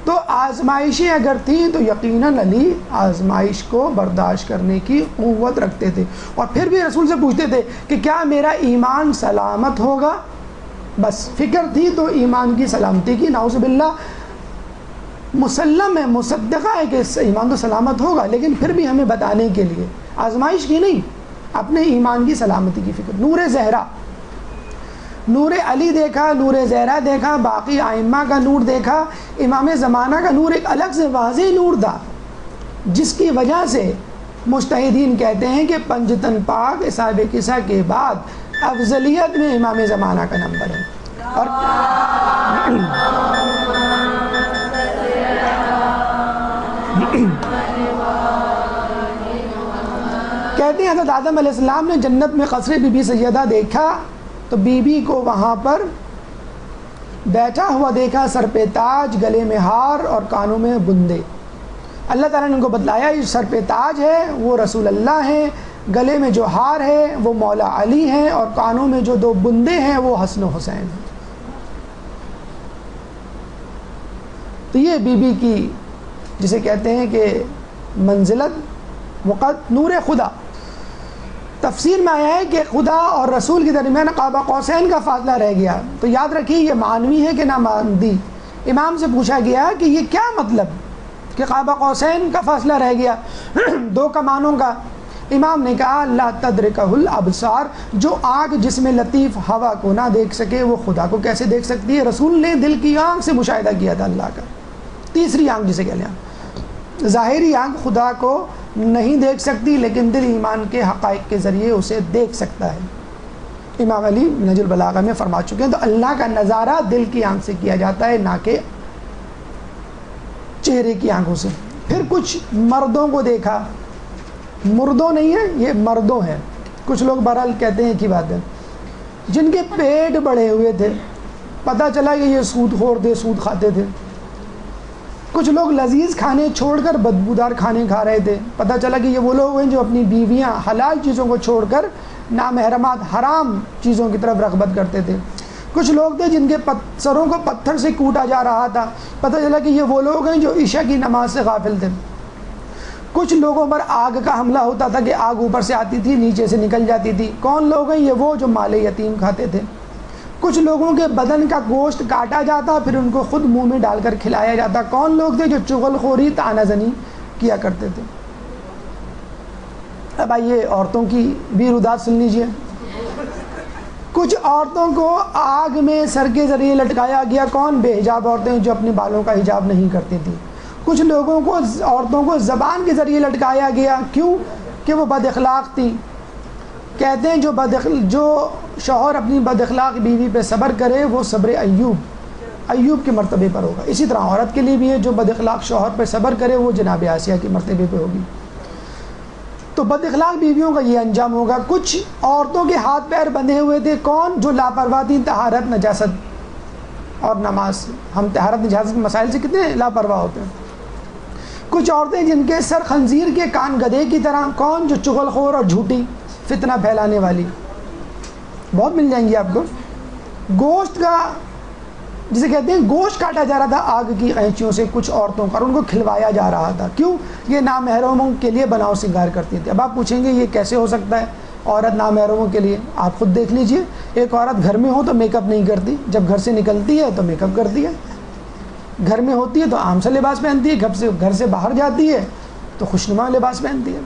تو آزمائشیں اگر تھیں تو یقیناً علی آزمائش کو برداشت کرنے کی قوت رکھتے تھے. اور پھر بھی رسول سے پوچھتے تھے کہ کیا میرا ایمان سلامت ہوگا. بس فکر تھی تو ایمان کی سلامتی کی. نعوذ باللہ مسلم ہے، مصدقہ ہے کہ ایمان تو سلامت ہوگا، لیکن پھر بھی ہمیں بتانے کے لیے آزمائش کی نہیں، اپنے ایمان کی سلامتی کی فکر. نور زہرا، نور علی دیکھا، نور زہرا دیکھا، باقی ائمہ کا نور دیکھا. امام زمانہ کا نور ایک الگ سے واضح نور تھا، جس کی وجہ سے مجتہدین کہتے ہیں کہ پنجتن پاک صاحب قصہ کے بعد افضلیت میں امام زمانہ کا نمبر ہے. اور کہتے ہیں حضرت آدم علیہ السلام نے جنت میں قصر بی بی سیدہ دیکھا تو بی بی کو وہاں پر بیٹھا ہوا دیکھا، سر پہ تاج، گلے میں ہار اور کانوں میں بندے. اللہ تعالیٰ نے ان کو بتلایا یہ سر پہ تاج ہے وہ رسول اللہ ہیں، گلے میں جو ہار ہے وہ مولا علی ہیں، اور کانوں میں جو 2 بندے ہیں وہ حسن و حسین ہیں. تو یہ بی بی کی جسے کہتے ہیں کہ منزلت وقت نور خدا. تفسیر میں آیا ہے کہ خدا اور رسول کے درمیان قاب قوسین کا فاصلہ رہ گیا. تو یاد رکھیے یہ معنوی ہے کہ نہ مادی. امام سے پوچھا گیا کہ یہ کیا مطلب کہ قاب قوسین کا فاصلہ رہ گیا 2 کمانوں کا. امام نے کہا لا تدرکہ الابصار، جو آنکھ جس میں لطیف ہوا کو نہ دیکھ سکے وہ خدا کو کیسے دیکھ سکتی ہے. رسول نے دل کی آنکھ سے مشاہدہ کیا تھا اللہ کا. تیسری آنکھ جسے کہہ لیں، ظاہری آنکھ خدا کو نہیں دیکھ سکتی لیکن دل ایمان کے حقائق کے ذریعے اسے دیکھ سکتا ہے. امام علی نہج البلاغہ میں فرما چکے ہیں. تو اللہ کا نظارہ دل کی آنکھ سے کیا جاتا ہے، نہ کہ چہرے کی آنکھوں سے. پھر کچھ مردوں کو دیکھا، مردوں نہیں ہیں یہ مردوں ہیں، کچھ لوگ بہرحال کہتے ہیں کی بات ہے، جن کے پیٹ بڑھے ہوئے تھے. پتہ چلا کہ یہ سود خور تھے، سود کھاتے تھے. کچھ لوگ لذیذ کھانے چھوڑ کر بدبودار کھانے کھا رہے تھے. پتہ چلا کہ یہ وہ لوگ ہیں جو اپنی بیویاں حلال چیزوں کو چھوڑ کر نامحرمات حرام چیزوں کی طرف رغبت کرتے تھے. کچھ لوگ تھے جن کے سروں کو پتھر سے کوٹا جا رہا تھا. پتہ چلا کہ یہ وہ لوگ ہیں جو عشاء کی نماز سے غافل تھے. کچھ لوگوں پر آگ کا حملہ ہوتا تھا کہ آگ اوپر سے آتی تھی نیچے سے نکل جاتی تھی. کون لوگ ہیں؟ یہ وہ جو مال یتیم کھاتے تھے. کچھ لوگوں کے بدن کا گوشت کاٹا جاتا پھر ان کو خود منہ میں ڈال کر کھلایا جاتا. کون لوگ تھے؟ جو چغل خوری طعنہ زنی کیا کرتے تھے. اب آئیے عورتوں کی بھی رودات سن لیجئے. کچھ عورتوں کو آگ میں سر کے ذریعے لٹکایا گیا. کون؟ بے حجاب عورتیں جو اپنے بالوں کا حجاب نہیں کرتی تھیں. کچھ لوگوں کو عورتوں کو زبان کے ذریعے لٹکایا گیا. کیوں؟ کہ وہ بد اخلاق تھی. کہتے ہیں جو شوہر اپنی بد اخلاق بیوی پہ صبر کرے وہ صبر ایوب کے مرتبے پر ہوگا. اسی طرح عورت کے لیے بھی ہے، جو بد اخلاق شوہر پہ صبر کرے وہ جناب آسیہ کے مرتبے پہ ہوگی. تو بد اخلاق بیویوں کا یہ انجام ہوگا. کچھ عورتوں کے ہاتھ پیر بندھے ہوئے تھے. کون؟ جو لاپرواہ تھیں طہارت، نجاست اور نماز. ہم طہارت نجاست کے مسائل سے کتنے لاپرواہ ہوتے ہیں. کچھ عورتیں جن کے سر خنزیر کے کان گدھے کی طرح. کون؟ جو چغل خور اور جھوٹی فتنہ پھیلانے والی. بہت مل جائیں گی آپ کو. گوشت کا جسے کہتے ہیں گوشت کاٹا جا رہا تھا آگ کی قینچیوں سے کچھ عورتوں کا اور ان کو کھلوایا جا رہا تھا. کیوں؟ یہ نامحرموں کے لیے بناؤ سنگار کرتی تھی. اب آپ پوچھیں گے یہ کیسے ہو سکتا ہے عورت نامحرموں کے لیے؟ آپ خود دیکھ لیجئے. ایک عورت گھر میں ہو تو میک اپ نہیں کرتی، جب گھر سے نکلتی ہے تو میک اپ کرتی ہے. گھر میں ہوتی ہے تو عام سا لباس پہنتی ہے، گھر سے باہر جاتی ہے تو خوشنما لباس پہنتی ہے.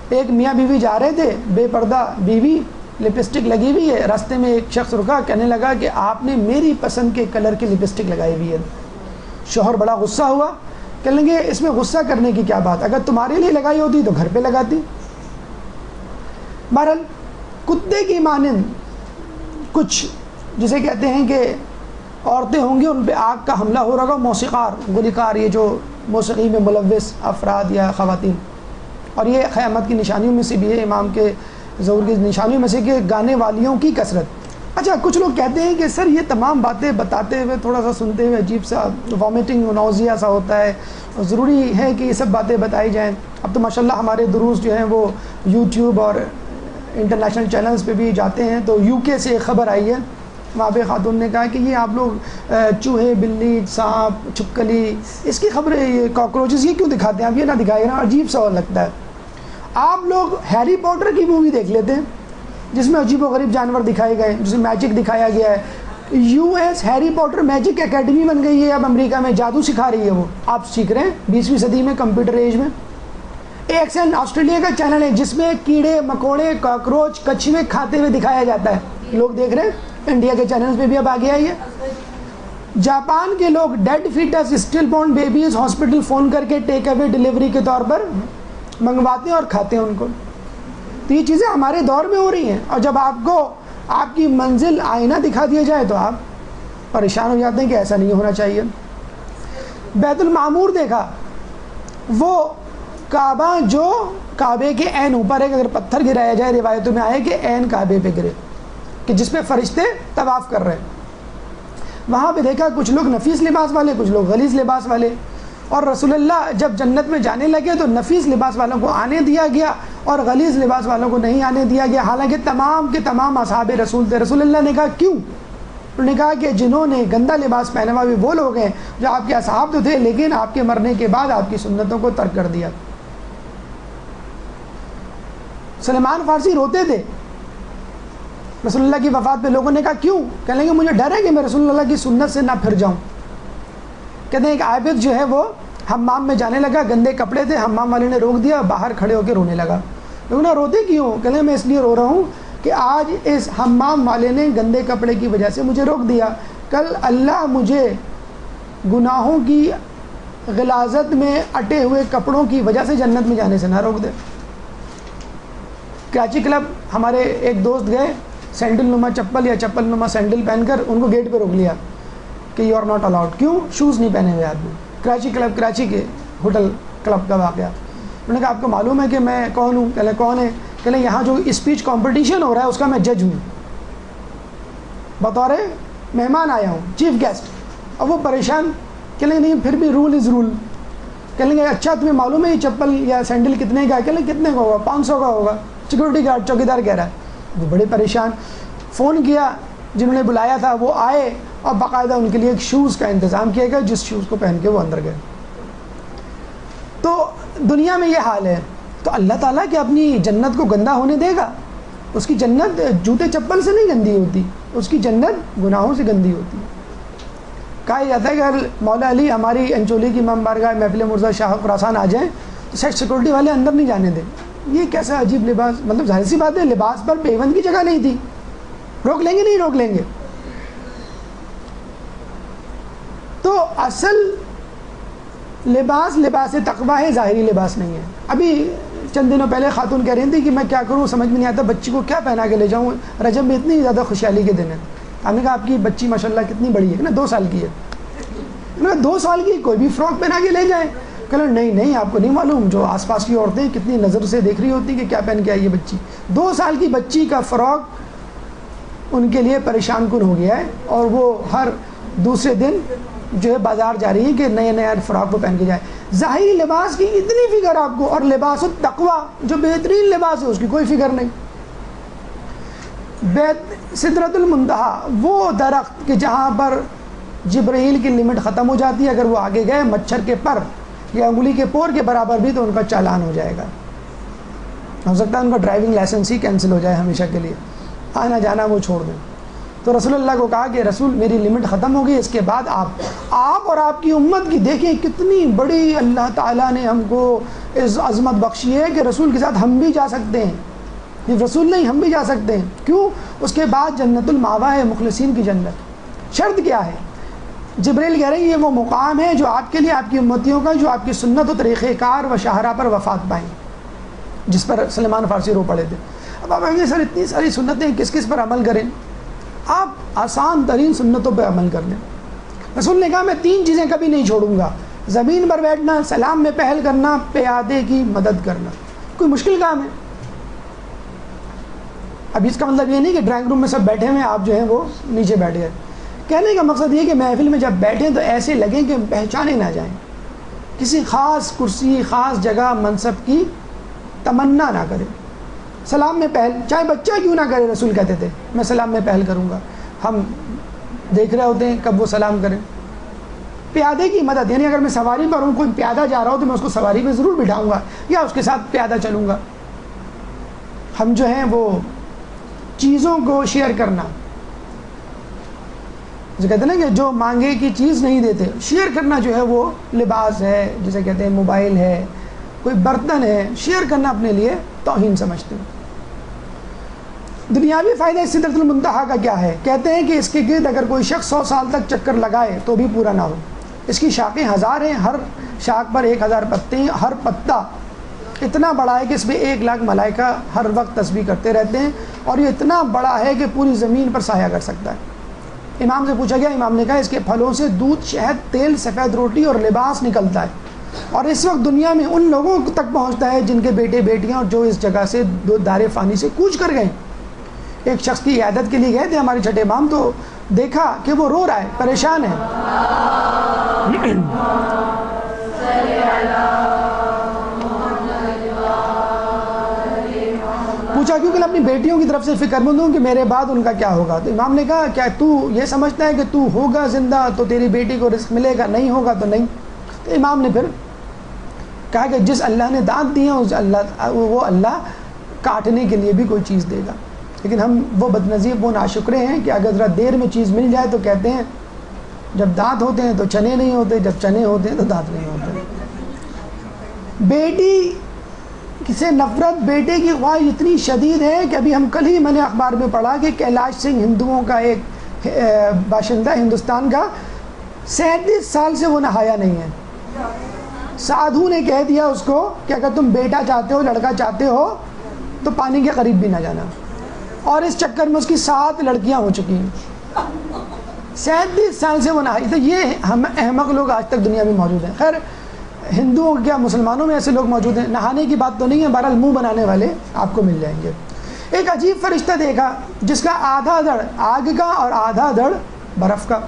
ایک میاں بیوی جا رہے تھے، بے پردہ بیوی، لپسٹک لگی ہوئی ہے. راستے میں ایک شخص رکا، کہنے لگا کہ آپ نے میری پسند کے کلر کی لپسٹک لگائی ہوئی ہے. شوہر بڑا غصہ ہوا. کہنے لگے اس میں غصہ کرنے کی کیا بات، اگر تمہارے لیے لگائی ہوتی تو گھر پہ لگاتی. بہرحال کتے کی مانند کچھ جسے کہتے ہیں کہ عورتیں ہوں گی ان پہ آگ کا حملہ ہو رہا ہوگا. موسیقار، گلوکار، یہ جو موسیقی میں ملوث افراد یا خواتین. اور یہ قیامت کی نشانیوں میں سے بھی ہے، امام کے ظہور کی نشانیوں میں سے کہ گانے والیوں کی کثرت. اچھا کچھ لوگ کہتے ہیں کہ سر یہ تمام باتیں بتاتے ہوئے تھوڑا سا سنتے ہوئے عجیب سا وامٹنگ نوزیا سا ہوتا ہے، ضروری ہے کہ یہ سب باتیں بتائی جائیں. اب تو ماشاءاللہ ہمارے دروس جو ہیں وہ یوٹیوب اور انٹرنیشنل چینلز پہ بھی جاتے ہیں. تو یو کے سے ایک خبر آئی ہے، وہاں پہ خاتون نے کہا کہ یہ آپ لوگ چوہے، بلی، سانپ، چھپکلی، اس کی خبریں، یہ کاکروچز یہ کیوں دکھاتے ہیں؟ آپ یہ نہ دکھائے نا، عجیب سا لگتا ہے. آپ لوگ ہیری پوٹر کی مووی دیکھ لیتے ہیں جس میں عجیب و غریب جانور دکھائے گئے، جس میں میجک دکھایا گیا ہے. US Harry Potter magic academy بن گئی ہے اب امریکہ میں، جادو سکھا رہی ہے. وہ آپ سیکھ رہے ہیں 20ویں صدی میں کمپیوٹر ایج میں. ایکسن آسٹریلیا کا چینل ہے جس میں کیڑے مکوڑے، کاکروچ، کچھوے کھاتے ہوئے دکھایا جاتا ہے. لوگ دیکھ رہے ہیں. انڈیا کے چینلز پہ بھی اب آگے آئی ہے. جاپان کے لوگ dead foetus, still born babies hospital phone کر کے ٹیک اوے ڈیلیوری کے طور پر منگواتے ہیں اور کھاتے ہیں ان کو. تو یہ چیزیں ہمارے دور میں ہو رہی ہیں. اور جب آپ کو آپ کی منزل آئینہ دکھا دیا جائے تو آپ پریشان ہو جاتے ہیں کہ ایسا نہیں ہونا چاہیے. بیت المعمور دیکھا، وہ کعبہ جو کعبے کے عین اوپر ہے کہ اگر پتھر گرایا جائے، روایتوں میں آئے کہ عین کعبے پہ گرے، کہ جس پہ فرشتے طواف کر رہے ہیں. وہاں پہ دیکھا کچھ لوگ نفیس لباس والے، کچھ لوگ غلیظ لباس والے. اور رسول اللہ جب جنت میں جانے لگے تو نفیس لباس والوں کو آنے دیا گیا اور غلیظ لباس والوں کو نہیں آنے دیا گیا، حالانکہ تمام کے تمام اصحاب رسول تھے. رسول اللہ نے کہا کیوں؟ انہوں نے کہا کہ جنہوں نے گندا لباس پہنا ہوا وہ لوگ ہیں جو آپ کے اصحاب تو تھے لیکن آپ کے مرنے کے بعد آپ کی سنتوں کو ترک کر دیا. سلمان فارسی روتے تھے رسول اللہ کی وفات پہ. لوگوں نے کہا کیوں؟ کہنے لگے مجھے ڈر ہے کہ میں رسول اللہ کی سنت سے نہ پھر جاؤں. کہتے ہیں ایک عابد جو ہے وہ حمام میں جانے لگا، گندے کپڑے تھے، حمام والے نے روک دیا، باہر کھڑے ہو کے رونے لگا. لوگوں نے روتے کیوں؟ کہتے ہیں میں اس لیے رو رہا ہوں کہ آج اس حمام والے نے گندے کپڑے کی وجہ سے مجھے روک دیا، کل اللہ مجھے گناہوں کی غلاظت میں اٹے ہوئے کپڑوں کی وجہ سے جنت میں جانے سے نہ روک دے. کراچی کلب ہمارے ایک دوست گئے سینڈل نما چپل یا چپل نما سینڈل پہن کر، ان کو گیٹ پہ روک لیا کہ یو آر ناٹ الاؤڈ. کیوں؟ شوز نہیں پہنے ہوئے آدمی. کراچی کلب، کراچی کے ہوٹل کلب کا واقعہ. انہوں نے کہا آپ کو معلوم ہے کہ میں کون ہوں؟ کہلے کون ہے؟ کہلے یہاں جو اسپیچ کمپٹیشن ہو رہا ہے اس کا میں جج ہوں، بطور مہمان آیا ہوں، چیف گیسٹ. اب وہ پریشان، کہ لیں نہیں پھر بھی رول از رول. کہ لیں گے اچھا تمہیں معلوم ہے یہ چپل یا سینڈل کتنے کا ہے؟ کہ لیں کتنے کا ہوگا؟ 500 کا ہوگا. سیکورٹی گارڈ چوکیدار کہہ رہا ہے. وہ بڑے پریشان. فون کیا, جنہوں نے بلایا تھا وہ آئے اور باقاعدہ ان کے لیے ایک شوز کا انتظام کیا گیا, جس شوز کو پہن کے وہ اندر گئے. تو دنیا میں یہ حال ہے. تو اللہ تعالیٰ کہ اپنی جنت کو گندا ہونے دے گا؟ اس کی جنت جوتے چپل سے نہیں گندی ہوتی, اس کی جنت گناہوں سے گندی ہوتی ہے. کہا جاتا ہے کہ اگر مولا علی ہماری انچولی کی امام بارگاہ محفل مرزا شاہ خراسان آ جائیں تو سیکورٹی والے اندر نہیں جانے دیں. یہ کیسا عجیب لباس, مطلب ظاہر سی بات ہے لباس پر پیوند کی جگہ نہیں تھی. روک لیں گے نہیں روک لیں گے. تو اصل لباس لباس تقویٰ ہے, ظاہری لباس نہیں ہے. ابھی چند دنوں پہلے خاتون کہہ رہی تھی کہ میں کیا کروں, سمجھ میں نہیں آتا بچی کو کیا پہنا کے لے جاؤں, رجب میں اتنی زیادہ خوشحالی کے دن ہے. ہم نے کہا آپ کی بچی ماشاءاللہ کتنی بڑی ہے نا, 2 سال کی ہے. میں 2 سال کی کوئی بھی فراک پہنا کے لے جائیں. کہ نہیں آپ کو نہیں معلوم, جو آس پاس کی عورتیں کتنی نظر سے دیکھ رہی ہوتی کہ کیا پہن کے آئی ہے بچی. 2 سال کی بچی کا فراک ان کے لیے پریشان کن ہو گیا ہے, اور وہ ہر دوسرے دن جو ہے بازار جا رہی ہے کہ نئے فراق کو پہن کے جائے. ظاہری لباس کی اتنی فکر آپ کو, اور لباس التقویٰ جو بہترین لباس ہے اس کی کوئی فکر نہیں. سدرۃ المنتہا وہ درخت کہ جہاں پر جبرائیل کی لمٹ ختم ہو جاتی ہے, اگر وہ آگے گئے مچھر کے پر یا انگلی کے پور کے برابر بھی تو ان کا چالان ہو جائے گا. ہو سکتا ہے ان کا ڈرائیونگ لائسنس ہی کینسل ہو جائے ہمیشہ کے لیے, آنا جانا وہ چھوڑ دیں. تو رسول اللہ کو کہا کہ رسول میری لمٹ ختم ہو گئی, اس کے بعد آپ اور آپ کی امت کی دیکھیں کتنی بڑی اللہ تعالیٰ نے ہم کو عظمت بخشی ہے کہ رسول کے ساتھ ہم بھی جا سکتے ہیں. یہ رسول نہیں, ہم بھی جا سکتے ہیں. کیوں؟ اس کے بعد جنت الماوا ہے, مخلصین کی جنت. شرط کیا ہے؟ جبریل کہہ رہے ہیں یہ وہ مقام ہے جو آپ کے لیے, آپ کی امتیوں کا, جو آپ کی سنت و طریقہ کار و شاہراہ پر وفات پائیں, جس پر سلمان فارسی رو پڑے تھے. اب آپ سر اتنی ساری سنتیں کس کس پر عمل کریں؟ آپ آسان ترین سنتوں پہ عمل کر لیں. رسول نے کہا میں 3 چیزیں کبھی نہیں چھوڑوں گا, زمین پر بیٹھنا, سلام میں پہل کرنا, پیادے کی مدد کرنا. کوئی مشکل کام ہے؟ اب اس کا مطلب یہ نہیں کہ ڈرائنگ روم میں سب بیٹھے ہوئے آپ جو ہیں وہ نیچے بیٹھ گئے. کہنے کا مقصد یہ کہ محفل میں جب بیٹھیں تو ایسے لگیں کہ پہچانے نہ جائیں, کسی خاص کرسی, خاص جگہ, منصب کی تمنا نہ کریں. سلام میں پہل, چاہے بچہ کیوں نہ کرے, رسول کہتے تھے میں سلام میں پہل کروں گا. ہم دیکھ رہے ہوتے ہیں کب وہ سلام کریں. پیادے کی مدد, یعنی اگر میں سواری پر ہوں, کوئی پیادہ جا رہا ہو تو میں اس کو سواری پہ ضرور بٹھاؤں گا یا اس کے ساتھ پیادہ چلوں گا. ہم جو ہیں وہ چیزوں کو شیئر کرنا, جو کہتے ہیں نا کہ جو مانگے کی چیز نہیں دیتے, شیئر کرنا جو ہے وہ لباس ہے, جسے کہتے ہیں موبائل ہے, کوئی برتن ہے, شیئر کرنا اپنے لیے توہین سمجھتے ہیں. دنیاوی فائدہ سدرۃ المنتہا کا کیا ہے؟ کہتے ہیں کہ اس کے گرد اگر کوئی شخص 100 سال تک چکر لگائے تو بھی پورا نہ ہو. اس کی شاخیں 1000 ہیں, ہر شاخ پر 1000 پتے ہیں. ہر پتا اتنا بڑا ہے کہ اس میں 1 لاکھ ملائکہ ہر وقت تسبیح کرتے رہتے ہیں, اور یہ اتنا بڑا ہے کہ پوری زمین پر سایہ کر سکتا ہے. امام سے پوچھا گیا, امام نے کہا اس کے پھلوں سے دودھ, شہد, تیل, سفید روٹی اور لباس نکلتا ہے, اور اس وقت دنیا میں ان لوگوں تک پہنچتا ہے جن کے بیٹے بیٹیاں اور جو اس جگہ سے دار فانی سے کوچ کر گئے. ایک شخص کی عیادت کے لیے گئے تھے ہمارے چھٹے امام, تو دیکھا کہ وہ رو رہا ہے, پریشان ہے. پوچھا کیوں کہ اپنی بیٹیوں کی طرف سے فکر مند ہوں کہ میرے بعد ان کا کیا ہوگا. تو امام نے کہا کیا تو یہ سمجھتا ہے کہ تو ہوگا زندہ تو تیری بیٹی کو رزق ملے گا, نہیں ہوگا تو نہیں. تو امام نے پھر کہا کہ جس اللہ نے دانت دیے ہیں وہ اللہ کاٹنے کے لیے بھی کوئی چیز دے گا. لیکن ہم وہ بدنصیب, وہ ناشکرے ہیں کہ اگر ذرا دیر میں چیز مل جائے تو کہتے ہیں جب دانت ہوتے ہیں تو چنے نہیں ہوتے, جب چنے ہوتے ہیں تو دانت نہیں ہوتے. بیٹی سے نفرت, بیٹے کی خواہش اتنی شدید ہے کہ ابھی ہم کل ہی میں نے اخبار میں پڑھا کہ کیلاش سنگھ ہندوؤں کا ایک باشندہ ہندوستان کا, 37 سال سے وہ نہایا نہیں ہے. سادھو نے کہہ دیا اس کو کہ اگر تم بیٹا چاہتے ہو, لڑکا چاہتے ہو تو پانی کے قریب بھی نہ جانا, اور اس چکر میں اس کی 7 لڑکیاں ہو چکی ہیں. 37 سال سے وہ نہائی. تو یہ ہم احمق لوگ آج تک دنیا میں موجود ہیں. خیر ہندوؤں کیا مسلمانوں میں ایسے لوگ موجود ہیں, نہانے کی بات تو نہیں ہے, بہرحال منہ بنانے والے آپ کو مل جائیں گے. ایک عجیب فرشتہ دیکھا جس کا آدھا دڑ آگ کا اور آدھا دڑ برف کا.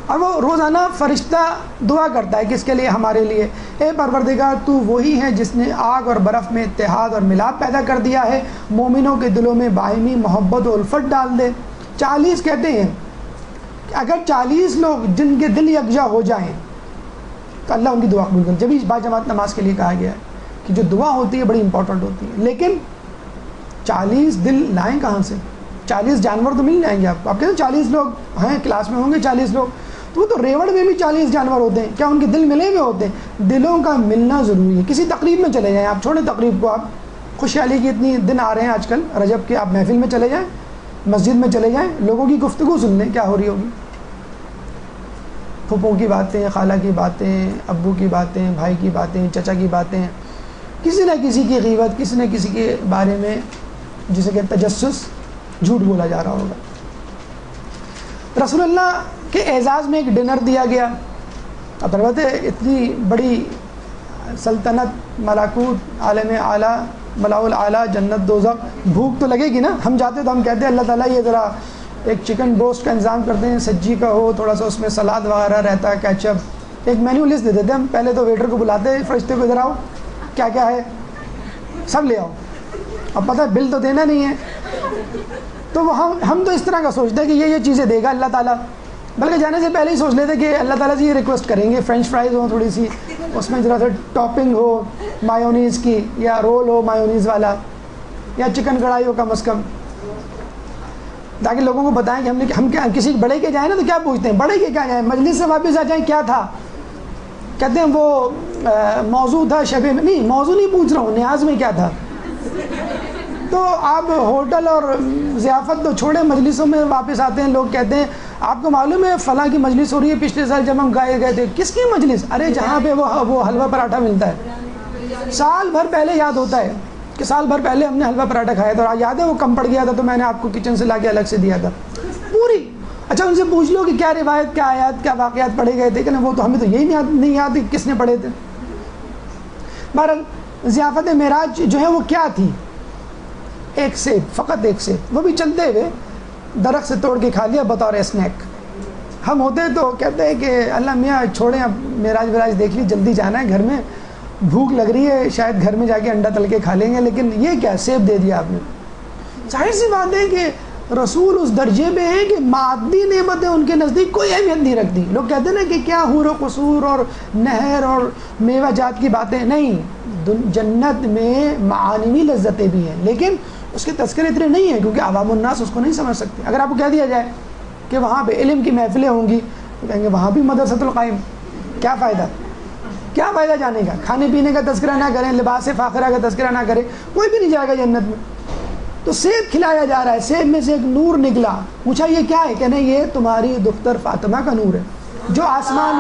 اور وہ روزانہ فرشتہ دعا کرتا ہے کس کے لیے؟ ہمارے لیے. اے پروردگار تو وہی ہے جس نے آگ اور برف میں اتحاد اور ملاپ پیدا کر دیا ہے، مومنوں کے دلوں میں باہمی محبت و الفت ڈال دے. 40 کہتے ہیں کہ اگر 40 لوگ جن کے دل یکجا ہو جائیں تو اللہ ان کی دعا قبول کرے. جبھی باجماعت نماز کے لیے کہا گیا ہے کہ جو دعا ہوتی ہے بڑی امپورٹنٹ ہوتی ہے. لیکن 40 دل لائیں کہاں سے؟ 40 جانور تو مل جائیں گے آپ کہتے ہیں 40 لوگ ہیں کلاس میں ہوں گے 40 لوگ، تو وہ تو ریوڑ میں بھی 40 جانور ہوتے ہیں. کیا ان کے دل ملے ہوئے ہوتے ہیں؟ دلوں کا ملنا ضروری ہے. کسی تقریب میں چلے جائیں، آپ چھوڑیں تقریب کو، آپ خوشحالی کی اتنی دن آ رہے ہیں آج کل رجب کے، آپ محفل میں چلے جائیں، مسجد میں چلے جائیں، لوگوں کی گفتگو سن لیں کیا ہو رہی ہوگی. پھپھوں کی باتیں، خالہ کی باتیں، ابو کی باتیں، بھائی کی باتیں، چچا کی باتیں، کسی نہ کسی کی غیبت، کسی نہ کسی کے بارے میں جسے کہ تجسس، جھوٹ بولا جا رہا ہوگا. رسول اللہ کے اعزاز میں ایک ڈنر دیا گیا. اب البتہ اتنی بڑی سلطنت، ملاکوت، عالم اعلیٰ، ملاء الاعلیٰ، جنت دوزخ، بھوک تو لگے گی نا. ہم جاتے تو ہم کہتے ہیں اللہ تعالیٰ یہ ذرا ایک چکن روسٹ کا انتظام کرتے ہیں، سجی کا ہو، تھوڑا سا اس میں سلاد وغیرہ رہتا ہے، کیچپ، ایک مینیو لسٹ دے دیتے ہیں ہم. پہلے تو ویٹر کو بلاتے ہیں، فرشتے کو ادھر آؤ، کیا کیا ہے سب لے آؤ. اب پتہ ہے بل تو دینا نہیں ہے، تو وہ ہم تو اس طرح کا سوچتے ہیں کہ یہ چیزیں دے گا اللہ تعالیٰ. بلکہ جانے سے پہلے ہی سوچ لیتے کہ اللہ تعالیٰ سے یہ ریکویسٹ کریں گے فرینچ فرائز ہوں تھوڑی سی، اس میں ذرا سا ٹاپنگ ہو مایونیز کی، یا رول ہو مایونیز والا، یا چکن کڑھائی ہو کم از کم، تاکہ لوگوں کو بتائیں کہ ہم کیا کسی بڑے کے جائیں نا تو کیا پوچھتے ہیں، بڑے کے کیا جائیں، مجلس سے واپس آ جائیں کیا تھا، کہتے ہیں وہ موضوع تھا شب میں، نہیں موضوع نہیں پوچھ رہا ہوں، نیاز میں کیا تھا. تو آپ ہوٹل اور ضیافت تو چھوڑیں، مجلسوں میں واپس آتے ہیں، لوگ کہتے ہیں آپ کو معلوم ہے فلاں کی مجلس ہو رہی ہے، پچھلے سال جب ہم گئے تھے. کس کی مجلس؟ ارے جہاں پہ وہ حلوہ پراٹھا ملتا ہے. سال بھر پہلے یاد ہوتا ہے کہ سال بھر پہلے ہم نے حلوہ پراٹھا کھایا تھا، اور یاد ہے وہ کم پڑ گیا تھا تو میں نے آپ کو کچن سے لا کے الگ سے دیا تھا پوری. اچھا ان سے پوچھ لو کہ کیا روایت، کیا آیات، کیا واقعات پڑھے گئے تھے کہ وہ تو ہمیں تو یہی نہیں یاد کس نے پڑھے تھے. بہرحال ضیافت معراج جو ہے وہ کیا تھی؟ ایک سیب، فقط ایک سیب، وہ بھی چلتے ہوئے درخت سے توڑ کے کھا لیا بطور اسنیک. ہم ہوتے تو کہتے ہیں کہ اللہ میاں چھوڑیں اب معراج وراج دیکھ لی، جلدی جانا ہے گھر میں، بھوک لگ رہی ہے، شاید گھر میں جا کے انڈا تل کے کھا لیں گے. لیکن یہ کیا سیب دے دیا آپ نے. ظاہر سی بات ہے کہ رسول اس درجے پہ ہیں کہ مادی نعمتیں ان کے نزدیک کوئی اہمیت نہیں رکھتی. لوگ کہتے ہیں نا کہ کیا حور و قصور اور نہر اور میوہ جات کی باتیں، نہیں، جنت میں معانوی لذتیں بھی ہیں، لیکن اس کے تذکرے اتنے نہیں ہیں کیونکہ عوام الناس اس کو نہیں سمجھ سکتے. اگر آپ کو کہہ دیا جائے کہ وہاں پہ علم کی محفلیں ہوں گی تو کہیں گے وہاں بھی مدرسۃ القائم، کیا فائدہ، کیا فائدہ جانے کا؟ کھانے پینے کا تذکرہ نہ کریں، لباس فاخرہ کا تذکرہ نہ کریں، کوئی بھی نہیں جائے گا جنت میں. تو سیب کھلایا جا رہا ہے، سیب میں سے ایک نور نکلا. پوچھا یہ کیا ہے؟ کہنے یہ تمہاری دختر فاطمہ کا نور ہے جو آسمان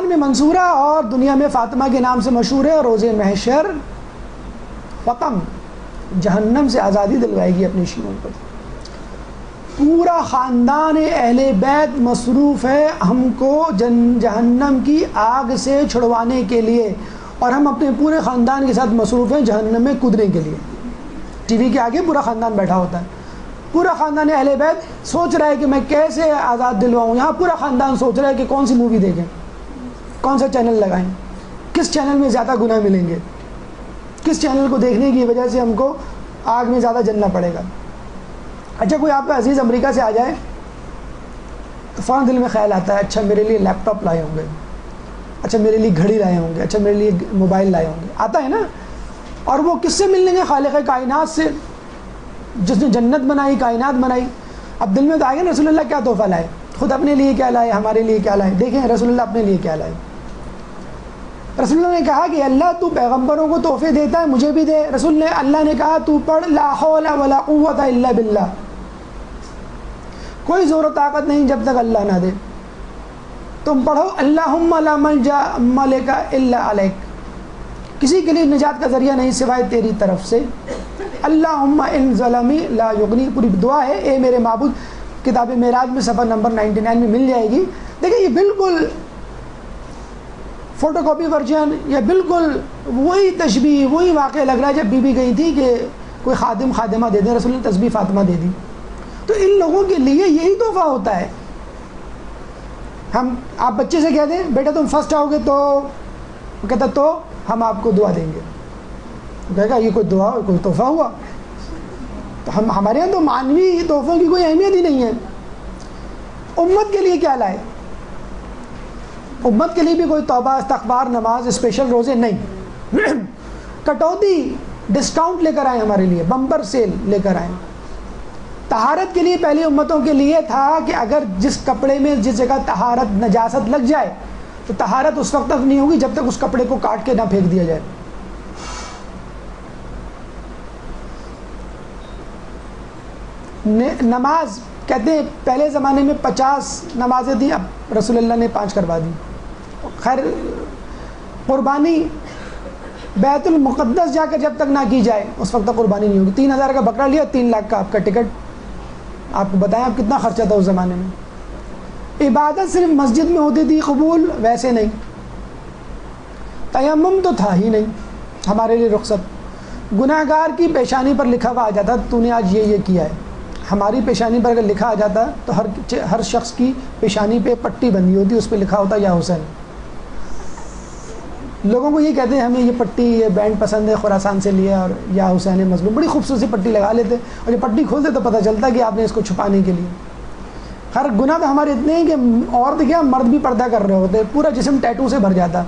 میں منصورہ اور دنیا میں فاطمہ کے نام سے مشہور ہے. اور روز محشر فتم جہنم سے آزادی دلوائے گی اپنے شیعوں پر. پورا خاندان اہل بیت مصروف ہے ہم کو جہنم کی آگ سے چھڑوانے کے لیے، اور ہم اپنے پورے خاندان کے ساتھ مصروف ہیں جہنم میں کودنے کے لیے. ٹی وی کے آگے پورا خاندان بیٹھا ہوتا ہے، پورا خاندان اہل بیت سوچ رہا ہے کہ میں کیسے آزاد دلواؤں. یہاں پورا خاندان سوچ رہا ہے کہ کون سی مووی دیکھیں، کون سا چینل لگائیں، کس چینل میں زیادہ گناہ ملیں گے، کس چینل کو دیکھنے کی وجہ سے ہم کو آگ میں زیادہ جلنا پڑے گا. اچھا کوئی آپ کا عزیز امریکہ سے آ جائے تو فوراً دل میں خیال آتا ہے اچھا میرے لیے لیپ ٹاپ لائے ہوں گے، اچھا میرے لیے گھڑی لائے ہوں گے، اچھا میرے لیے موبائل لائے ہوں گے. آتا ہے نا. اور وہ کس سے ملیں گے؟ خالق کائنات سے، جس نے جنت بنائی، کائنات بنائی. اب دل میں تو آئے گا نا رسول اللہ کیا تحفہ لائے، خود اپنے لیے کیا لائے، ہمارے لیے کیا لائے. دیکھیں رسول اللہ اپنے لیے کیا لائے. رسول اللہ نے کہا کہ اللہ تو پیغمبروں کو تحفے دیتا ہے، مجھے بھی دے. اللہ نے کہا تو پڑھ لا حول ولا قوت الا باللہ، کوئی زور و طاقت نہیں جب تک اللہ نہ دے. تم پڑھو اللہم لا ملجا ملک الا علیک، کسی کے لیے نجات کا ذریعہ نہیں سوائے تیری طرف سے. اللہم ان ظلمی لا یغنی، پوری دعا ہے اے میرے معبود. کتاب معراج میں صفحہ نمبر 99 میں مل جائے گی. دیکھیں یہ بالکل فوٹو کاپی ورژن یا بالکل وہی تشبیہ وہی واقعہ لگ رہا ہے جب بی بی گئی تھی کہ کوئی خادم خادمہ دے دیں، رسول نے تسبیح فاطمہ دے دی. تو ان لوگوں کے لیے یہی تحفہ ہوتا ہے. آپ بچے سے کہہ دیں بیٹا تم فرسٹ آؤ گے تو وہ کہتا تو ہم آپ کو دعا دیں گے، کہے گا یہ کوئی دعا کوئی تحفہ ہوا؟ تو ہمارے یہاں تو معنوی تحفوں کی کوئی اہمیت ہی نہیں ہے. امت کے لیے کیا لائے؟ امت کے لیے بھی کوئی توبہ استغفار نماز اسپیشل روزے نہیں. کٹوتی ڈسکاؤنٹ لے کر آئے ہمارے لیے، بمپر سیل لے کر آئے. طہارت کے لیے پہلی امتوں کے لیے تھا کہ اگر جس کپڑے میں جس جگہ طہارت نجاست لگ جائے تو طہارت اس وقت تک نہیں ہوگی جب تک اس کپڑے کو کاٹ کے نہ پھینک دیا جائے. نماز کہتے ہیں پہلے زمانے میں 50 نمازیں تھیں، اب رسول اللہ نے 5 کروا دی. خیر قربانی بیت المقدس جا کر جب تک نہ کی جائے اس وقت تک قربانی نہیں ہوگی. 3000 کا بکرا لیا، 3 لاکھ کا آپ کا ٹکٹ. آپ کو بتائیں آپ کتنا خرچہ تھا اس زمانے میں. عبادت صرف مسجد میں ہوتی تھی قبول، ویسے نہیں. تیمم تو تھا ہی نہیں ہمارے لیے رخصت. گناہ گار کی پیشانی پر لکھا ہوا آ جاتا تو نے آج یہ کیا ہے. ہماری پیشانی پر اگر لکھا آ جاتا تو ہر شخص کی پیشانی پہ پٹی بندھی ہوتی، اس پہ لکھا ہوتا یا حسین. لوگوں کو یہ کہتے ہیں ہمیں یہ پٹی یہ بینڈ پسند ہے خراسان سے لیا اور یا حسین مظلوم، بڑی خوبصورت سی پٹی لگا لیتے اور یہ پٹی کھولتے تو پتہ چلتا کہ آپ نے اس کو چھپانے کے لیے. ہر گناہ تو ہمارے اتنے ہیں کہ عورت کیا مرد بھی پردہ کر رہے ہوتے، پورا جسم ٹیٹو سے بھر جاتا.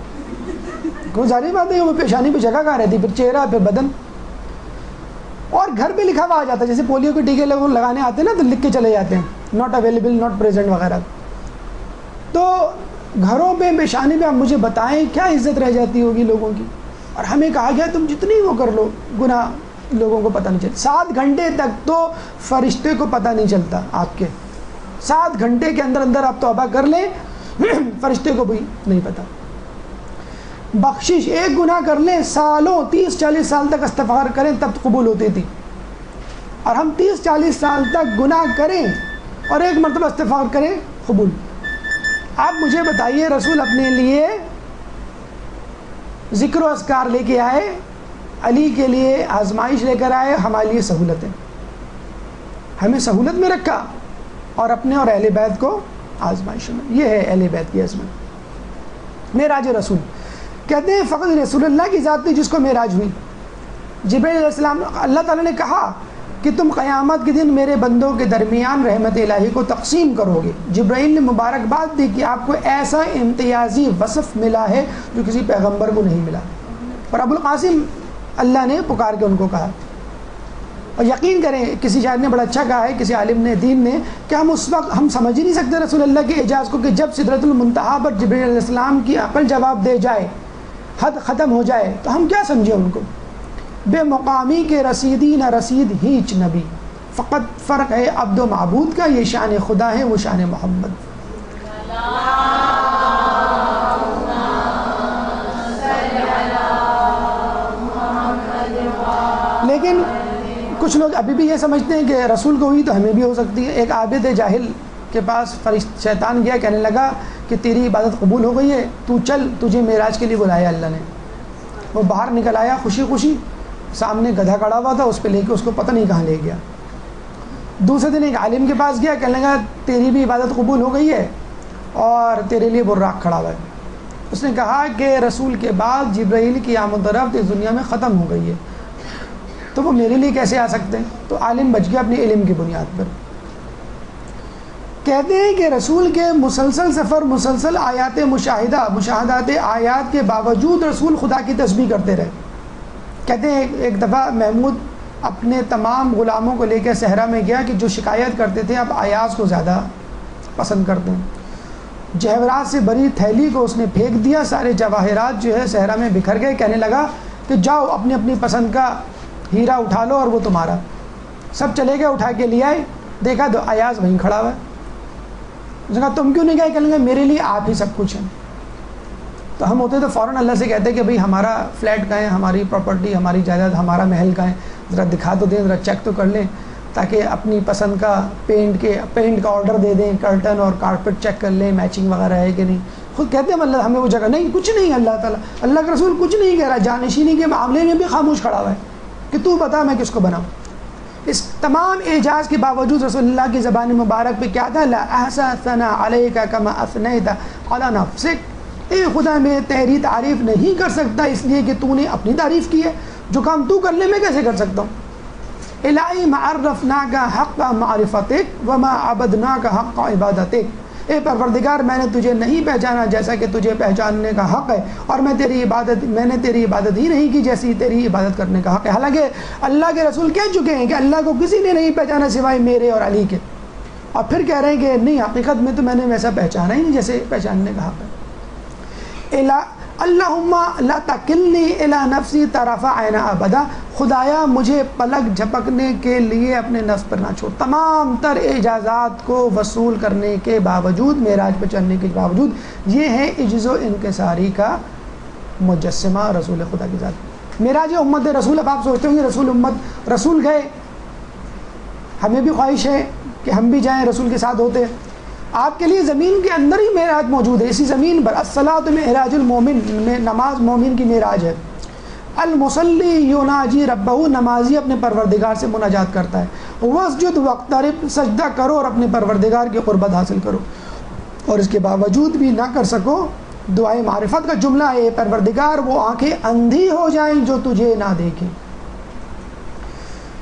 کوئی ظاہر بات ہے وہ پیشانی پہ جگہ کہاں رہتی، پھر چہرہ پھر بدن. اور گھر پہ لکھا ہوا آ جاتا ہے، جیسے پولیو کے ٹیکے لوگ لگانے آتے ہیں نا تو لکھ کے چلے جاتے ہیں ناٹ اویلیبل ناٹ پریزنٹ وغیرہ. تو گھروں پہ پیشانی پہ آپ مجھے بتائیں کیا عزت رہ جاتی ہوگی لوگوں کی. اور ہمیں کہا گیا تم جتنی وہ کر لو گناہ لوگوں کو پتہ نہیں چلتا. 7 گھنٹے تک تو فرشتے کو پتہ نہیں چلتا آپ کے. 7 گھنٹے کے اندر اندر آپ توبہ کر لیں فرشتے کو بھی نہیں پتہ. بخشش ایک گناہ کر لیں سالوں 30-40 سال تک استغفار کریں تب قبول ہوتی تھی. اور ہم 30-40 سال تک گناہ کریں اور ایک مرتبہ استغفار کریں قبول. آپ مجھے بتائیے رسول اپنے لیے ذکر و اذکار لے کے آئے، علی کے لیے آزمائش لے کر آئے، ہمارے لیے سہولتیں. ہمیں سہولت میں رکھا اور اپنے اور اہل بیت کو آزمائش میں. یہ ہے اہل بیت کی عظمت. معراج رسول کہتے ہیں فقط رسول اللہ کی ذات تھی جس کو معراج ہوئی. جبرائیل علیہ السلام اللہ تعالیٰ نے کہا کہ تم قیامت کے دن میرے بندوں کے درمیان رحمت الہی کو تقسیم کرو گے. جبرائیل نے مبارکباد دی کہ آپ کو ایسا امتیازی وصف ملا ہے جو کسی پیغمبر کو نہیں ملا. اور ابو القاسم اللہ نے پکار کے ان کو کہا. اور یقین کریں کسی شاعر نے بڑا اچھا کہا ہے، کسی عالم نے دین نے، کہ ہم اس وقت ہم سمجھ ہی نہیں سکتے رسول اللہ کے اعجاز کو کہ جب سدرۃ المنتہا پر جبرائیل علیہ السلام کی عقل جواب دے جائے، حد ختم ہو جائے تو ہم کیا سمجھیں ان کو. بے مقامی کے رسیدی نہ رسید ہیچ نبی، فقط فرق ہے عبد و معبود کا، یہ شان خدا ہے وہ شان محمد. لیکن کچھ لوگ ابھی بھی یہ سمجھتے ہیں کہ رسول کو ہوئی تو ہمیں بھی ہو سکتی ہے. ایک عابد جاہل کے پاس شیطان گیا، کہنے لگا کہ تیری عبادت قبول ہو گئی ہے، تو چل تجھے معراج کے لیے بلایا اللہ نے. وہ باہر نکل آیا خوشی خوشی، سامنے گدھا کھڑا ہوا تھا، اس پہ لے کے اس کو پتہ نہیں کہاں لے گیا. دوسرے دن ایک عالم کے پاس گیا، کہنے لگا تیری بھی عبادت قبول ہو گئی ہے اور تیرے لیے براق کھڑا ہوا ہے. اس نے کہا کہ رسول کے بعد جبرائیل کی آمد و رفت اس دنیا میں ختم ہو گئی ہے تو وہ میرے لیے کیسے آ سکتے ہیں. تو عالم بچ گیا اپنے علم کی بنیاد پر. کہتے ہیں کہ رسول کے مسلسل سفر، مسلسل آیات مشاہدات آیات کے باوجود رسول خدا کی تسبیح کرتے رہے. کہتے ہیں ایک دفعہ محمود اپنے تمام غلاموں کو لے کے صحرا میں گیا کہ جو شکایت کرتے تھے اب آیاز کو زیادہ پسند کرتے ہیں. جواہرات سے بری تھیلی کو اس نے پھینک دیا، سارے جواہرات جو ہے صحرا میں بکھر گئے. کہنے لگا کہ جاؤ اپنی اپنی پسند کا ہیرا اٹھا لو اور وہ تمہارا. سب چلے گئے، اٹھا کے لے آئے، دیکھا تو آیاز وہیں کھڑا ہوا ہے. اس نے کہا تم کیوں نہیں گئے؟ کہنے لگا میرے لیے آپ ہی سب کچھ ہیں. تو ہم ہوتے تو فوراً اللہ سے کہتے کہ بھئی ہمارا فلیٹ کہاں ہے، ہماری پراپرٹی، ہماری جائیداد، ہمارا محل کہاں ہے، ذرا دکھا تو دیں، ذرا چیک تو کر لیں، تاکہ اپنی پسند کا پینٹ کا آرڈر دے دیں، کرٹن اور کارپیٹ چیک کر لیں میچنگ وغیرہ ہے کہ نہیں. خود کہتے ہیں اللہ ہمیں وہ جگہ نہیں، کچھ نہیں، اللہ تعالیٰ اللہ کے رسول کچھ نہیں کہہ رہا، جانشینی کے معاملے میں بھی خاموش کھڑا ہوا ہے کہ تو بتا میں کس کو بناؤں۔ اس تمام اعجاز کے باوجود رسول اللہ کی زبان مبارک پہ کیا تھا؟ لا احصی ثناء علیک کما اثنیت علی نفسک، اے خدا میں تیری تعریف نہیں کر سکتا اس لیے کہ تو نے اپنی تعریف کی ہے، جو کام تو کر لے میں کیسے کر سکتا ہوں۔ الہی ما عرفناک حق معرفتک وما عبدناک حق عبادتک، اے پروردگار میں نے تجھے نہیں پہچانا جیسا کہ تجھے پہچاننے کا حق ہے، اور میں نے تیری عبادت ہی نہیں کی جیسی تیری عبادت کرنے کا حق ہے۔ حالانکہ اللہ کے رسول کہہ چکے ہیں کہ اللہ کو کسی نے نہیں پہچانا سوائے میرے اور علی کے، اور پھر کہہ رہے ہیں کہ نہیں حقیقت میں تو میں نے ویسا پہچانا ہی نہیں جیسے پہچاننے کا حق ہے۔ اللہم لا تکلنی الی نفسی طرف عین ابدا، خدایا مجھے پلک جھپکنے کے لیے اپنے نفس پر نہ چھوڑ۔ تمام تر اعجازات کو وصول کرنے کے باوجود، معراج پہ چلنے کے باوجود، یہ ہے عجز و انکساری کا مجسمہ رسول خدا کی ذات۔ معراج امت رسول، اب آپ سوچتے ہوں گے رسول امت، رسول گئے، ہمیں بھی خواہش ہے کہ ہم بھی جائیں رسول کے ساتھ ہوتے۔ آپ کے لیے زمین کے اندر ہی معراج موجود ہے، اسی زمین پر الصلاۃ معراج المومن، نماز مومن کی معراج ہے۔ المصلی یناجی ربہ، نمازی اپنے پروردگار سے مناجات کرتا ہے۔ واسجد واقترب، سجدہ کرو اور اپنے پروردگار کی قربت حاصل کرو، اور اس کے باوجود بھی نہ کر سکو دعائے معرفت کا جملہ ہے، اے پروردگار وہ آنکھیں اندھی ہو جائیں جو تجھے نہ دیکھیں۔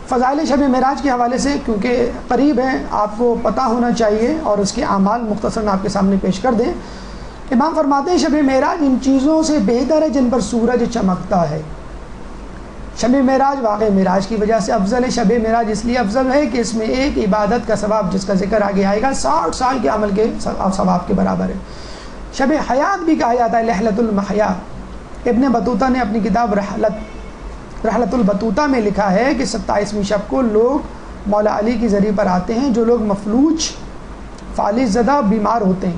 فضائل شب معراج کے حوالے سے کیونکہ قریب ہیں، آپ کو پتہ ہونا چاہیے اور اس کے اعمال مختصراً آپ کے سامنے پیش کر دیں۔ امام فرماتے ہیں شب معراج ان چیزوں سے بہتر ہے جن پر سورج چمکتا ہے۔ شب معراج واقع معراج کی وجہ سے افضل ہے۔ شب معراج اس لیے افضل ہے کہ اس میں ایک عبادت کا ثواب جس کا ذکر آگے آئے گا 60 سال کے عمل کے ثواب کے برابر ہے۔ شب حیات بھی کہا جاتا ہے لحلۃ المحیا۔ ابن بطوطہ نے اپنی کتاب رحلۃ البطوطہ میں لکھا ہے کہ 27ویں شب کو لوگ مولا علی کی ذریعے پر آتے ہیں، جو لوگ مفلوج، فالج زدہ، بیمار ہوتے ہیں،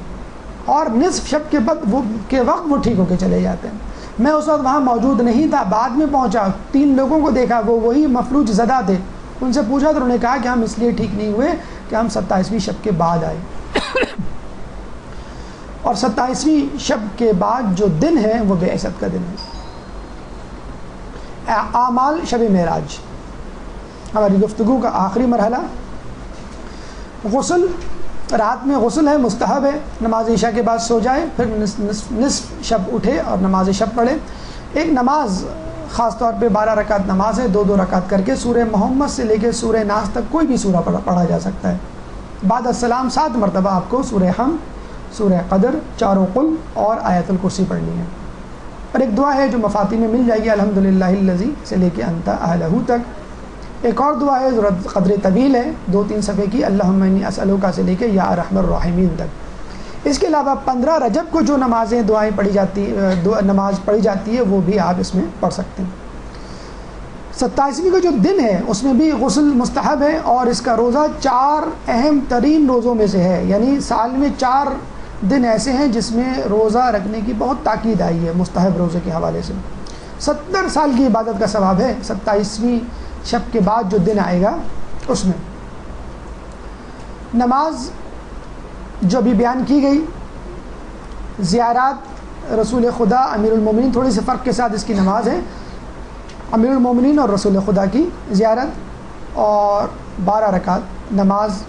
اور نصف شب کے وقت وہ ٹھیک ہو کے چلے جاتے ہیں۔ میں اس وقت وہاں موجود نہیں تھا، بعد میں پہنچا، 3 لوگوں کو دیکھا، وہ وہی مفلوج زدہ تھے۔ ان سے پوچھا تو انہوں نے کہا کہ ہم اس لیے ٹھیک نہیں ہوئے کہ ہم 27ویں شب کے بعد آئے، اور 27ویں شب کے بعد جو دن ہے وہ بعثت کا دن ہے۔ اعمال شب معراج، ہماری گفتگو کا آخری مرحلہ۔ غسل، رات میں غسل ہے، مستحب ہے، نماز عشاء کے بعد سو جائے، پھر نصف شب اٹھے اور نماز شب پڑھے۔ ایک نماز خاص طور پہ 12 رکعت نماز ہے، 2 رکعت کر کے سورہ محمد سے لے کے سورہ ناس تک کوئی بھی سورہ پڑھا جا سکتا ہے۔ بعد السلام 7 مرتبہ آپ کو سورہ حمد، سورہ قدر، 4 قل اور آیت الکرسی پڑھنی ہے۔ اور ایک دعا ہے جو مفاتی میں مل جائے گی، الحمدللہ الذی سے لے کے انت اہلہ تک۔ ایک اور دعا ہے ضرورت قدر طویل ہے، 2-3 صفحے کی، اللہم انی اسألک سے لے کے یا ارحم الراحمین تک۔ اس کے علاوہ 15 رجب کو جو نمازیں دعائیں نماز پڑھی جاتی ہے وہ بھی آپ اس میں پڑھ سکتے ہیں۔ 27ویں کا جو دن ہے اس میں بھی غسل مستحب ہے، اور اس کا روزہ 4 اہم ترین روزوں میں سے ہے، یعنی سال میں 4 دن ایسے ہیں جس میں روزہ رکھنے کی بہت تاکید آئی ہے مستحب روزے کے حوالے سے۔ 70 سال کی عبادت کا ثواب ہے 27ویں شب کے بعد جو دن آئے گا اس میں۔ نماز جو ابھی بیان کی گئی، زیارات رسول خدا امیر المومنین، تھوڑی سی فرق کے ساتھ اس کی نماز ہے، امیر المومنین اور رسول خدا کی زیارت، اور 12 رکعت نماز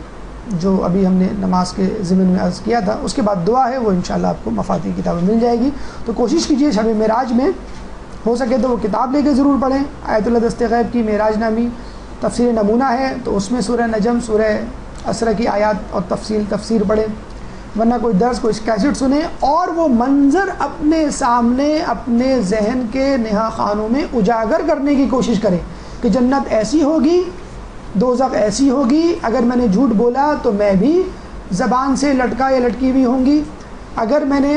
جو ابھی ہم نے نماز کے ضمن میں عرض کیا تھا۔ اس کے بعد دعا ہے، وہ انشاءاللہ آپ کو مفاتی کتابیں مل جائے گی، تو کوشش کیجئے شب معراج میں ہو سکے تو وہ کتاب لے کے ضرور پڑھیں۔ آیت اللہ دست غیب کی معراج نامی تفسیر نمونہ ہے، تو اس میں سورہ نجم، سورہ اسرا کی آیات اور تفسیر پڑھیں، ورنہ کوئی درس، کوئی کیسٹ سنیں، اور وہ منظر اپنے سامنے اپنے ذہن کے نہا خانوں میں اجاگر کرنے کی کوشش کریں کہ جنت ایسی ہوگی، دوزخ ایسی ہوگی، اگر میں نے جھوٹ بولا تو میں بھی زبان سے لٹکا یا لٹکی ہوئی ہوں گی، اگر میں نے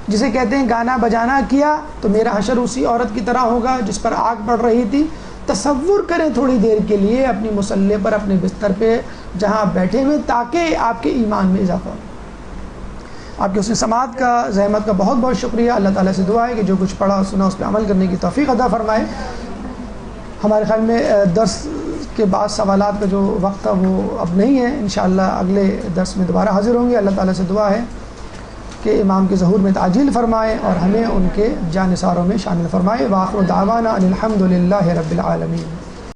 جسے کہتے ہیں گانا بجانا کیا تو میرا حشر اسی عورت کی طرح ہوگا جس پر آگ پڑ رہی تھی۔ تصور کریں تھوڑی دیر کے لیے اپنی مصلی پر، اپنے بستر پہ جہاں آپ بیٹھے ہوئے، تاکہ آپ کے ایمان میں اضافہ ہو۔ آپ کی حسن سماعت کا، زحمت کا بہت بہت شکریہ۔ اللہ تعالیٰ سے دعا ہے کہ جو کچھ پڑھا سنا اس پہ عمل کرنے کی توفیق عطا فرمائے۔ ہمارے خیال میں درس کے بعد سوالات کا جو وقت تھا وہ اب نہیں ہے، انشاءاللہ اگلے درس میں دوبارہ حاضر ہوں گے۔ اللہ تعالیٰ سے دعا ہے کہ امام کے ظہور میں تعجیل فرمائے اور ہمیں ان کے جانثاروں میں شامل فرمائے۔ وآخر دعوانا ان الحمد للہ رب العالمین۔